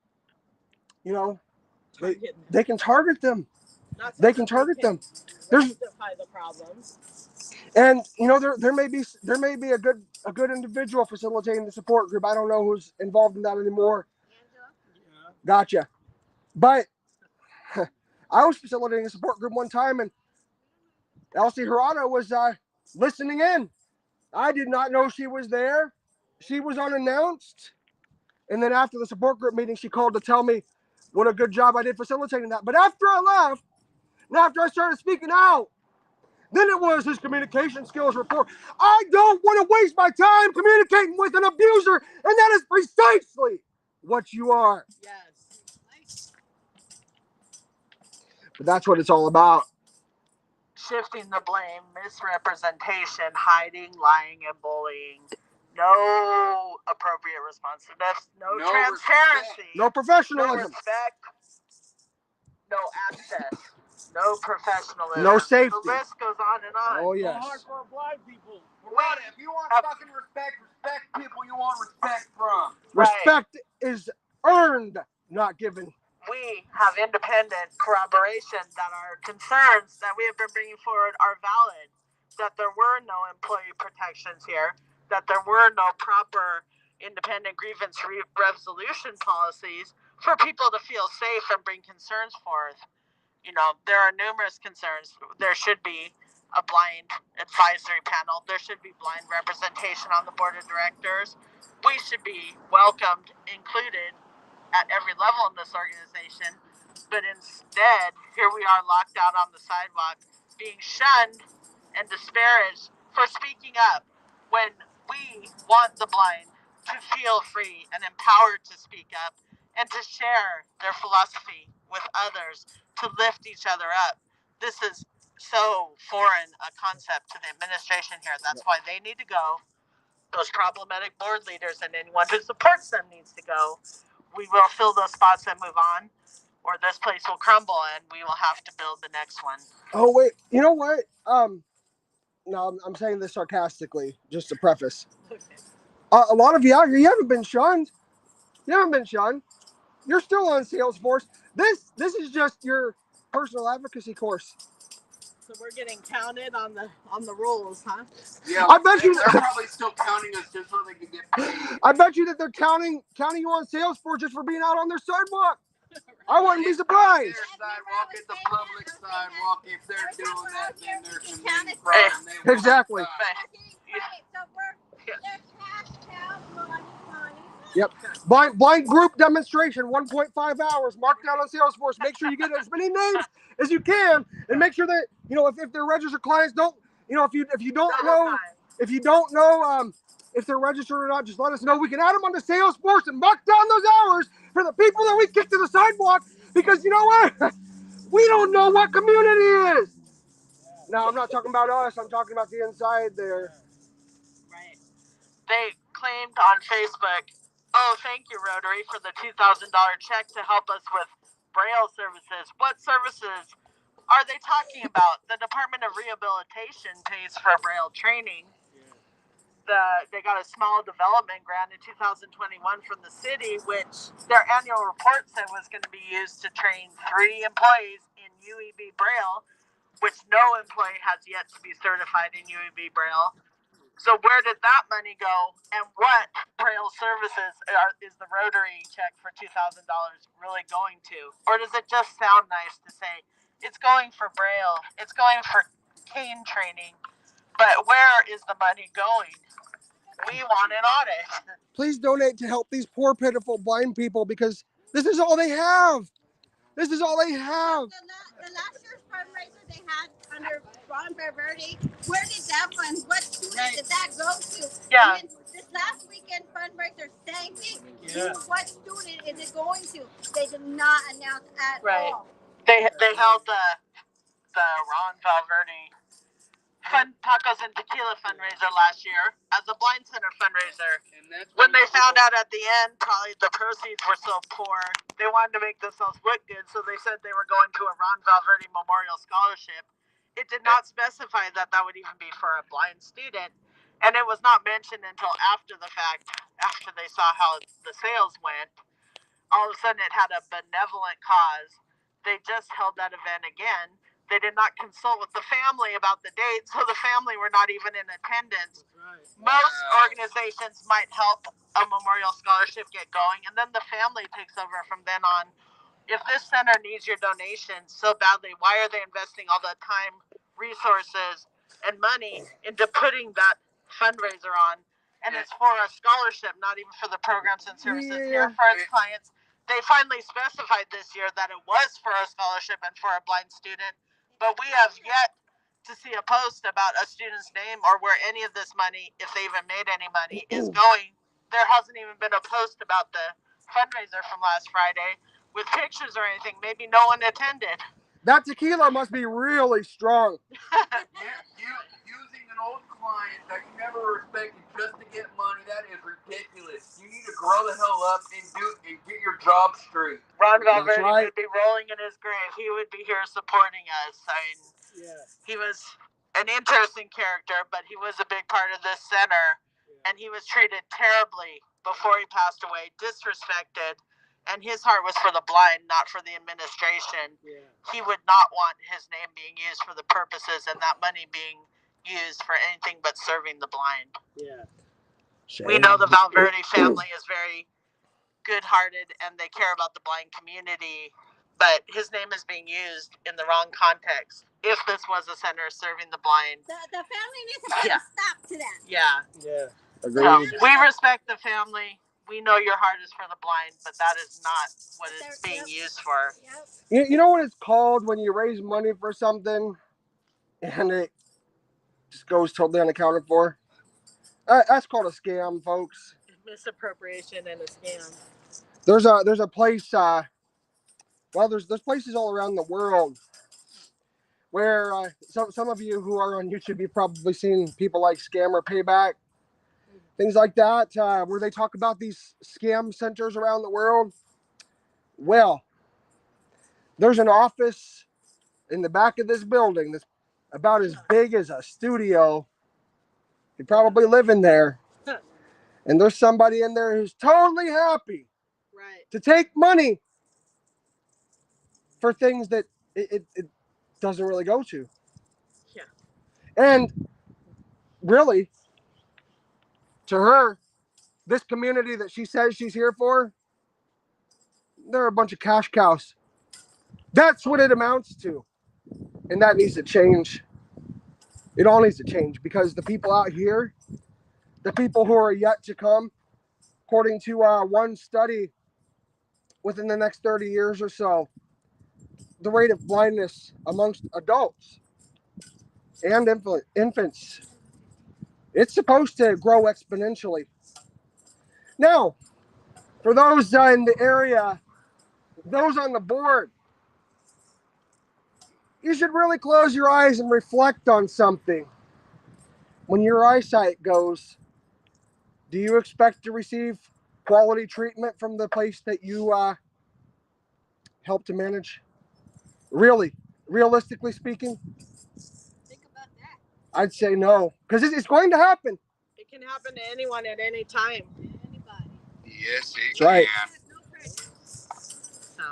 you know, they can target them. They can target them. Rectify the problems. And you know, there may be a good individual facilitating the support group. I don't know who's involved in that anymore. Yeah. Gotcha. But I was facilitating a support group one time, and Elsie Hirano was listening in. I did not know she was there. She was unannounced. And then after the support group meeting, she called to tell me what a good job I did facilitating that. But after I left, and after I started speaking out, then it was his communication skills were poor. I don't want to waste my time communicating with an abuser, and that is precisely what you are. Yes. But that's what it's all about. Shifting the blame, misrepresentation, hiding, lying, and bullying. No appropriate responsiveness, no transparency, no professionalism, no respect, no access, no professionalism. No safety. The list goes on and on. Oh, yes. So hard for blind people. Right. If you want fucking respect people you want respect from. Respect is earned, not given. We have independent corroboration that our concerns that we have been bringing forward are valid, that there were no employee protections here, that there were no proper independent grievance resolution policies for people to feel safe and bring concerns forth. You know, there are numerous concerns. There should be a blind advisory panel. There should be blind representation on the board of directors. We should be welcomed, included at every level in this organization. But instead, here we are locked out on the sidewalk, being shunned and disparaged for speaking up when we want the blind to feel free and empowered to speak up and to share their philosophy with others, to lift each other up. This is so foreign a concept to the administration here. That's why they need to go. Those problematic board leaders and anyone who supports them needs to go. We will fill those spots and move on, or this place will crumble and we will have to build the next one. Oh, wait. You know what? No, I'm saying this sarcastically, just to preface. A lot of you out here, you haven't been shunned. You haven't been shunned. You're still on Salesforce. This is just your personal advocacy course. So we're getting counted on the rolls, huh? Yeah, I bet they're probably still counting us just so they can get paid. I bet you that they're counting you on Salesforce just for being out on their sidewalk. I wouldn't be surprised. Sidewalk at the public sidewalk. If they're doing that, then they're committing fraud. Exactly. Yep. Blind group demonstration, 1.5 hours, marked down on Salesforce. Make sure you get as many names as you can, and make sure that, you know, if they're registered clients, don't, you know, if you don't know if they're registered or not, just let us know. We can add them onto Salesforce and mark down those hours for the people that we kick to the sidewalk, because you know what? We don't know what community is. Now, I'm not talking about us. I'm talking about the inside there. Right. They claimed on Facebook, oh, thank you, Rotary, for the $2,000 check to help us with Braille services. What services are they talking about? The Department of Rehabilitation pays for Braille training. They got a small development grant in 2021 from the city, which their annual report said was going to be used to train 3 employees in UEB Braille, which no employee has yet to be certified in UEB Braille. So where did that money go, and what Braille services is the Rotary check for $2,000 really going to? Or does it just sound nice to say, it's going for Braille, it's going for cane training, but where is the money going? We want an audit. Please donate to help these poor, pitiful blind people, because this is all they have. This is all they have. The last year's fundraiser they had under Blind and Visually, where did that fund? What student did that go to? Yeah. And this last weekend fundraiser, same thing. Yeah. What student is it going to? They did not announce at all. They held the Ron Valverde Tacos and Tequila fundraiser last year as a Blind Center fundraiser. When they found out at the end, probably the proceeds were so poor, they wanted to make themselves look good, so they said they were going to a Ron Valverde Memorial Scholarship. It did not specify that that would even be for a blind student, and it was not mentioned until after the fact, after they saw how the sales went. All of a sudden, it had a benevolent cause. They just held that event again. They did not consult with the family about the date, so the family were not even in attendance. Right. Most organizations might help a memorial scholarship get going, and then the family takes over from then on. If this center needs your donations so badly, why are they investing all the time, resources, and money into putting that fundraiser on? And it's for a scholarship, not even for the programs and services here for its clients. They finally specified this year that it was for a scholarship and for a blind student, but we have yet to see a post about a student's name or where any of this money, if they even made any money, is going. There hasn't even been a post about the fundraiser from last Friday with pictures or anything. Maybe no one attended. That tequila must be really strong. Using an old client that you never respected just to get money, that is ridiculous. You need to grow the hell up and get your job straight. Ron Valverde would be rolling in his grave. He would be here supporting us. I mean, he was an interesting character, but he was a big part of this center, and he was treated terribly before he passed away, disrespected. And his heart was for the blind, not for the administration. Yeah. He would not want his name being used for the purposes and that money being used for anything but serving the blind. Yeah. Shame. We know the Valverde family is very good-hearted and they care about the blind community, but his name is being used in the wrong context. If this was a center serving the blind, the family needs to put a stop to that. Yeah. Yeah. Agreed. So we respect the family. We know your heart is for the blind, but that is not what it's being used for. You know what it's called when you raise money for something and it just goes totally unaccounted for? That's called a scam, folks. Misappropriation and a scam. There's a place, there's places all around the world where some of you who are on YouTube, you've probably seen people like Scammer Payback, things like that, where they talk about these scam centers around the world. Well, there's an office in the back of this building that's about as big as a studio. You probably live in there. And there's somebody in there who's totally happy to take money for things that it doesn't really go to. Yeah. And really, to her, this community that she says she's here for, they're a bunch of cash cows. That's what it amounts to. And that needs to change. It all needs to change because the people out here, the people who are yet to come, according to one study, within the next 30 years or so, the rate of blindness amongst adults and infants, it's supposed to grow exponentially. Now, for those in the area, those on the board, you should really close your eyes and reflect on something. When your eyesight goes, do you expect to receive quality treatment from the place that you help to manage? Really, realistically speaking? Think about that. I'd say no, because it's going to happen. It can happen to anyone at any time. Anybody. Yes, it That's right. So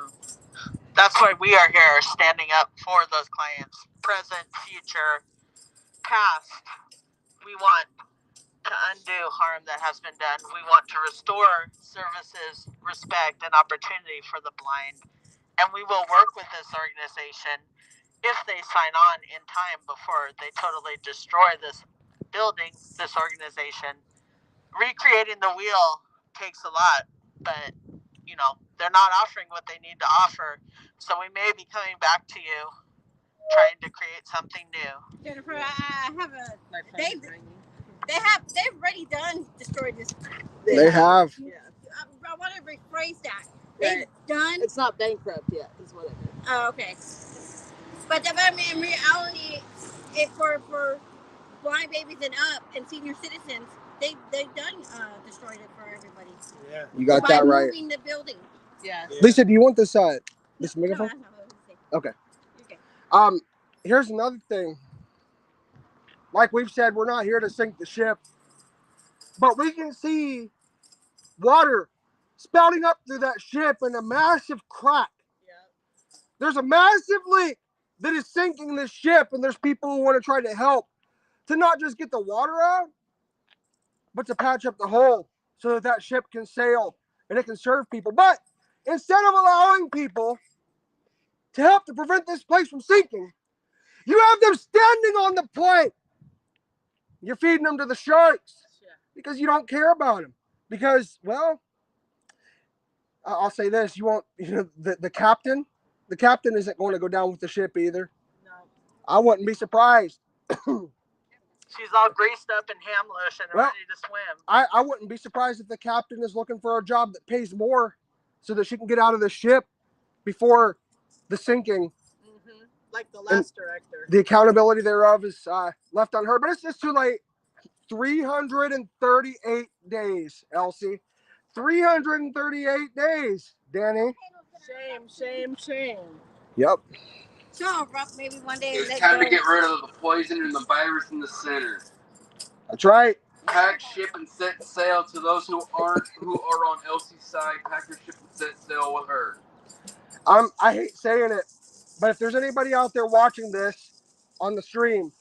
that's why we are here, standing up for those clients, present, future, past. We want to undo harm that has been done. We want to restore services, respect, and opportunity for the blind. And we will work with this organization if they sign on in time before they totally destroy this building, this organization. Recreating the wheel takes a lot, but they're not offering what they need to offer. So we may be coming back to you trying to create something new. Jennifer, I have they've already destroyed this. They have. Yeah. I want to rephrase that. They've done. It's not bankrupt yet, is what I mean. Oh, okay. But in reality, for blind babies and up and senior citizens, they've done destroyed it for everybody. Yeah, you got that right. By moving the building. Yeah. Lisa, do you want this this No, megaphone? that's not what I was Okay. Okay. Here's another thing. Like we've said, we're not here to sink the ship, but we can see water spouting up through that ship in a massive crack. Yeah. There's a massive leak that is sinking this ship, and there's people who want to try to help to not just get the water out, but to patch up the hole so that ship can sail and it can serve people. But instead of allowing people to help to prevent this place from sinking, you have them standing on the plank. You're feeding them to the sharks because you don't care about them. Because, well, I'll say this: you won't. The captain isn't going to go down with the ship either. No. I wouldn't be surprised. She's all greased up in ham lotion and ready to swim. I wouldn't be surprised if the captain is looking for a job that pays more so that she can get out of the ship before the sinking. Mm-hmm. Like the last director. The accountability thereof is left on her, but it's just too late. 338 days, Elsie. 338 days, Danny. Shame. Yep. So rough, maybe one day. It's time to get rid of the poison and the virus in the center. That's right. Pack, ship, and set sail to those who are on Elsie's side. Pack your ship and set sail with her. I hate saying it, but if there's anybody out there watching this on the stream,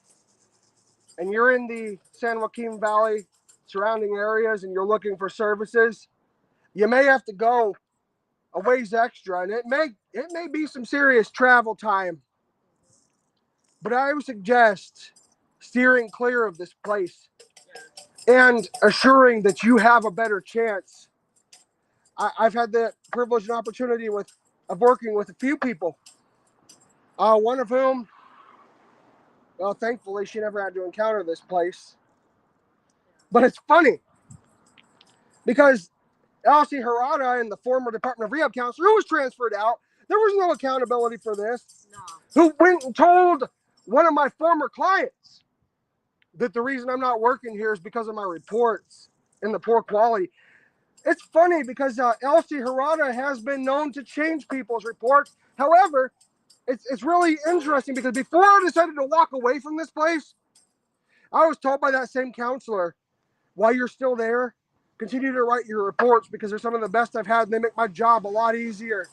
and you're in the San Joaquin Valley surrounding areas and you're looking for services, you may have to go a ways extra, and it may be some serious travel time. But I would suggest steering clear of this place and assuring that you have a better chance. I've had the privilege and opportunity of working with a few people, one of whom, well, thankfully, she never had to encounter this place. But it's funny because Elsie Harada and the former Department of Rehab counselor who was transferred out, there was no accountability for this. No. Who went and told one of my former clients that the reason I'm not working here is because of my reports and the poor quality. It's funny because Elsie Harada has been known to change people's reports. However, it's really interesting because before I decided to walk away from this place, I was told by that same counselor, while you're still there, continue to write your reports because they're some of the best I've had and they make my job a lot easier.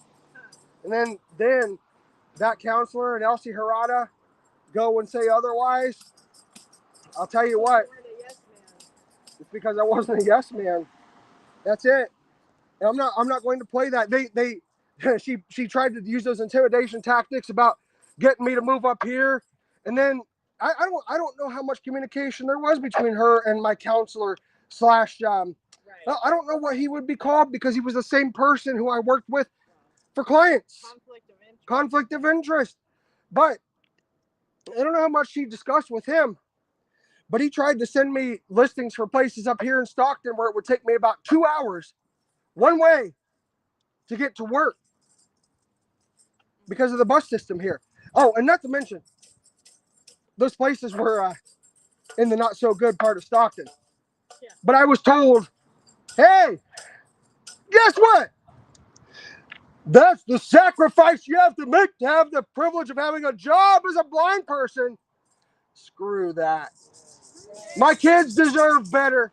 And then that counselor and Elsie Harada go and say otherwise. I'll tell you what, it's because I wasn't a yes man. That's it. And I'm not going to play that. She tried to use those intimidation tactics about getting me to move up here, and then I don't know how much communication there was between her and my counselor / I don't know what he would be called because he was the same person who I worked with for clients. Conflict of interest. But I don't know how much she discussed with him. But he tried to send me listings for places up here in Stockton where it would take me about 2 hours one way to get to work because of the bus system here. Oh, and not to mention, those places were in the not so good part of Stockton. Yeah. But I was told, hey, guess what? That's the sacrifice you have to make to have the privilege of having a job as a blind person. Screw that. My kids deserve better.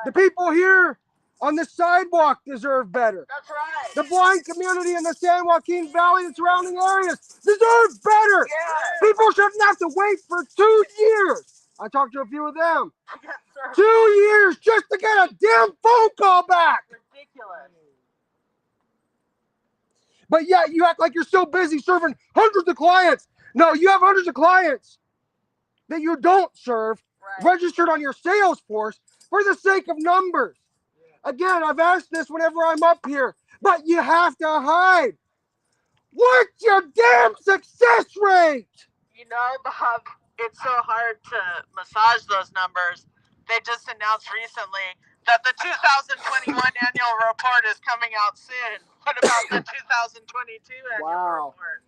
The people here on the sidewalk deserve better. That's right. The blind community in the San Joaquin Valley and surrounding areas deserve better. Yeah. People shouldn't have to wait for 2 years. I talked to a few of them. Yes, sir. 2 years just to get a damn phone call back. Ridiculous. But yet you act like you're so busy serving hundreds of clients. No, you have hundreds of clients that you don't serve registered on your sales force for the sake of numbers. Again, I've asked this whenever I'm up here, but you have to hide. What's your damn success rate? You know, Bob, it's so hard to massage those numbers. They just announced recently that the 2021 annual report is coming out soon. What about the 2022 annual report?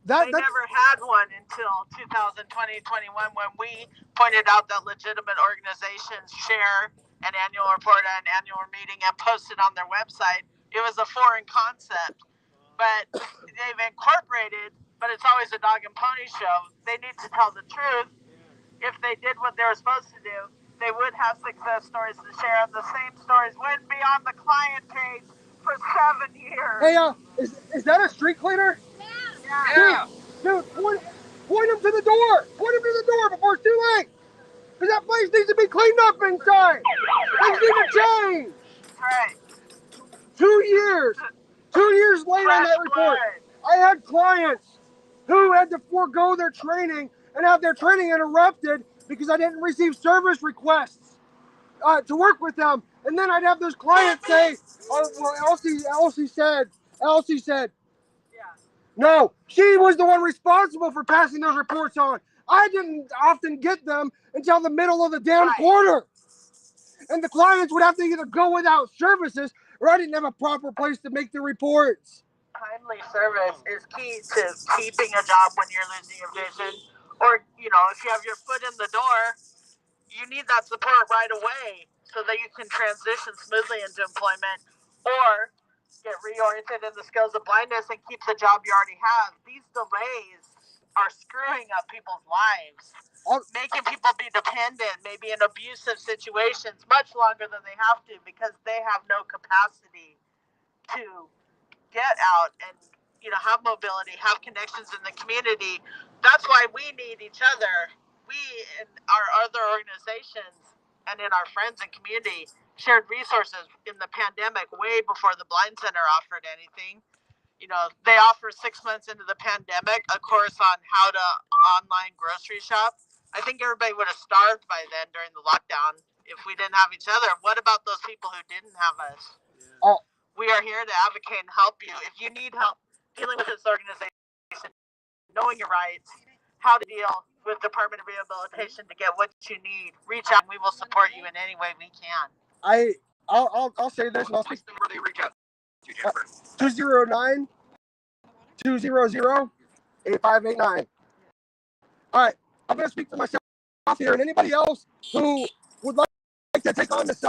They never had one until 2020-21 when we pointed out that legitimate organizations share an annual report at an annual meeting and post it on their website. It was a foreign concept, but they've incorporated, but it's always a dog and pony show. They need to tell the truth. If they did what they were supposed to do, they would have success stories to share, and the same stories wouldn't be on the client page for 7 years. Hey, is that a street cleaner? Yeah. Dude, point him to the door. Point him to the door before it's too late. Because that place needs to be cleaned up inside. Things need to change. Right. 2 years. 2 years late on that report. I had clients who had to forego their training and have their training interrupted because I didn't receive service requests to work with them. And then I'd have those clients say, oh, well, Elsie said, no, she was the one responsible for passing those reports on. I didn't often get them until the middle of the damn quarter. And the clients would have to either go without services or I didn't have a proper place to make the reports. Timely service is key to keeping a job when you're losing your vision. Or, you know, if you have your foot in the door, you need that support right away so that you can transition smoothly into employment or get reoriented in the skills of blindness and keep the job you already have. These delays are screwing up people's lives, making people be dependent, maybe in abusive situations much longer than they have to because they have no capacity to get out and, you know, have mobility, have connections in the community. That's why we need each other. We and our other organizations and in our friends and community shared resources in the pandemic way before the Blind Center offered anything. You know, they offer 6 months into the pandemic a course on how to online grocery shop. I think everybody would have starved by then during the lockdown if we didn't have each other. What about those people who didn't have us? Oh. We are here to advocate and help you. If you need help dealing with this organization, knowing your rights, how to deal with Department of Rehabilitation to get what you need, reach out and we will support you in any way we can. I'll say this and I'll speak. Where they reach out to, Jennifer? 209-200-8589. All right, I'm going to speak for myself here and anybody else who would like to take on this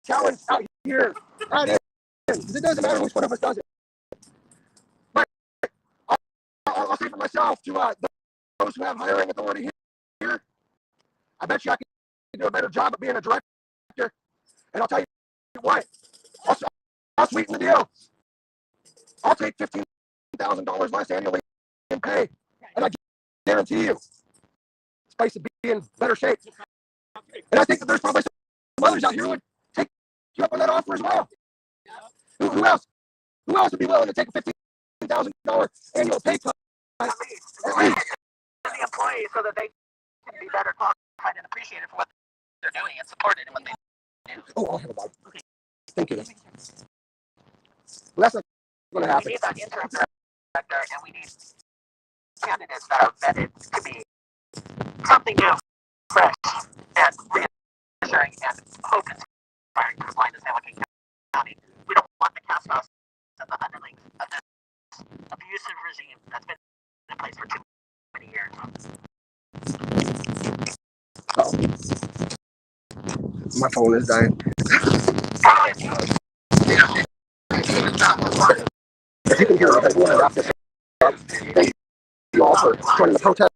challenge out here. Because it doesn't matter which one of us does it. But I'll say for myself to those who have hiring authority here, I bet you I can do a better job of being a director. And I'll tell you what, I'll sweeten the deal. I'll take $15,000 less annually in pay. And I guarantee you, this place would be in better shape. And I think that there's probably some others out here who would take you up on that offer as well. Who else? Who else would be willing to take a $15,000 annual pay cut? At least the employees so that they can be better qualified and appreciated for what they're doing and supported in what they do. Oh, I'll have a bite. Okay. Thank you. Well, that's not going to happen. We need that interim director, and we need candidates that are vetted to be something new, fresh, and reassuring, and hope-inspiring for blind and Hamilton County. We don't want the cast offs and the underlings of this abusive regime that's been in place for too many years. My phone is dying. If you can hear it, thank you all for joining the protest.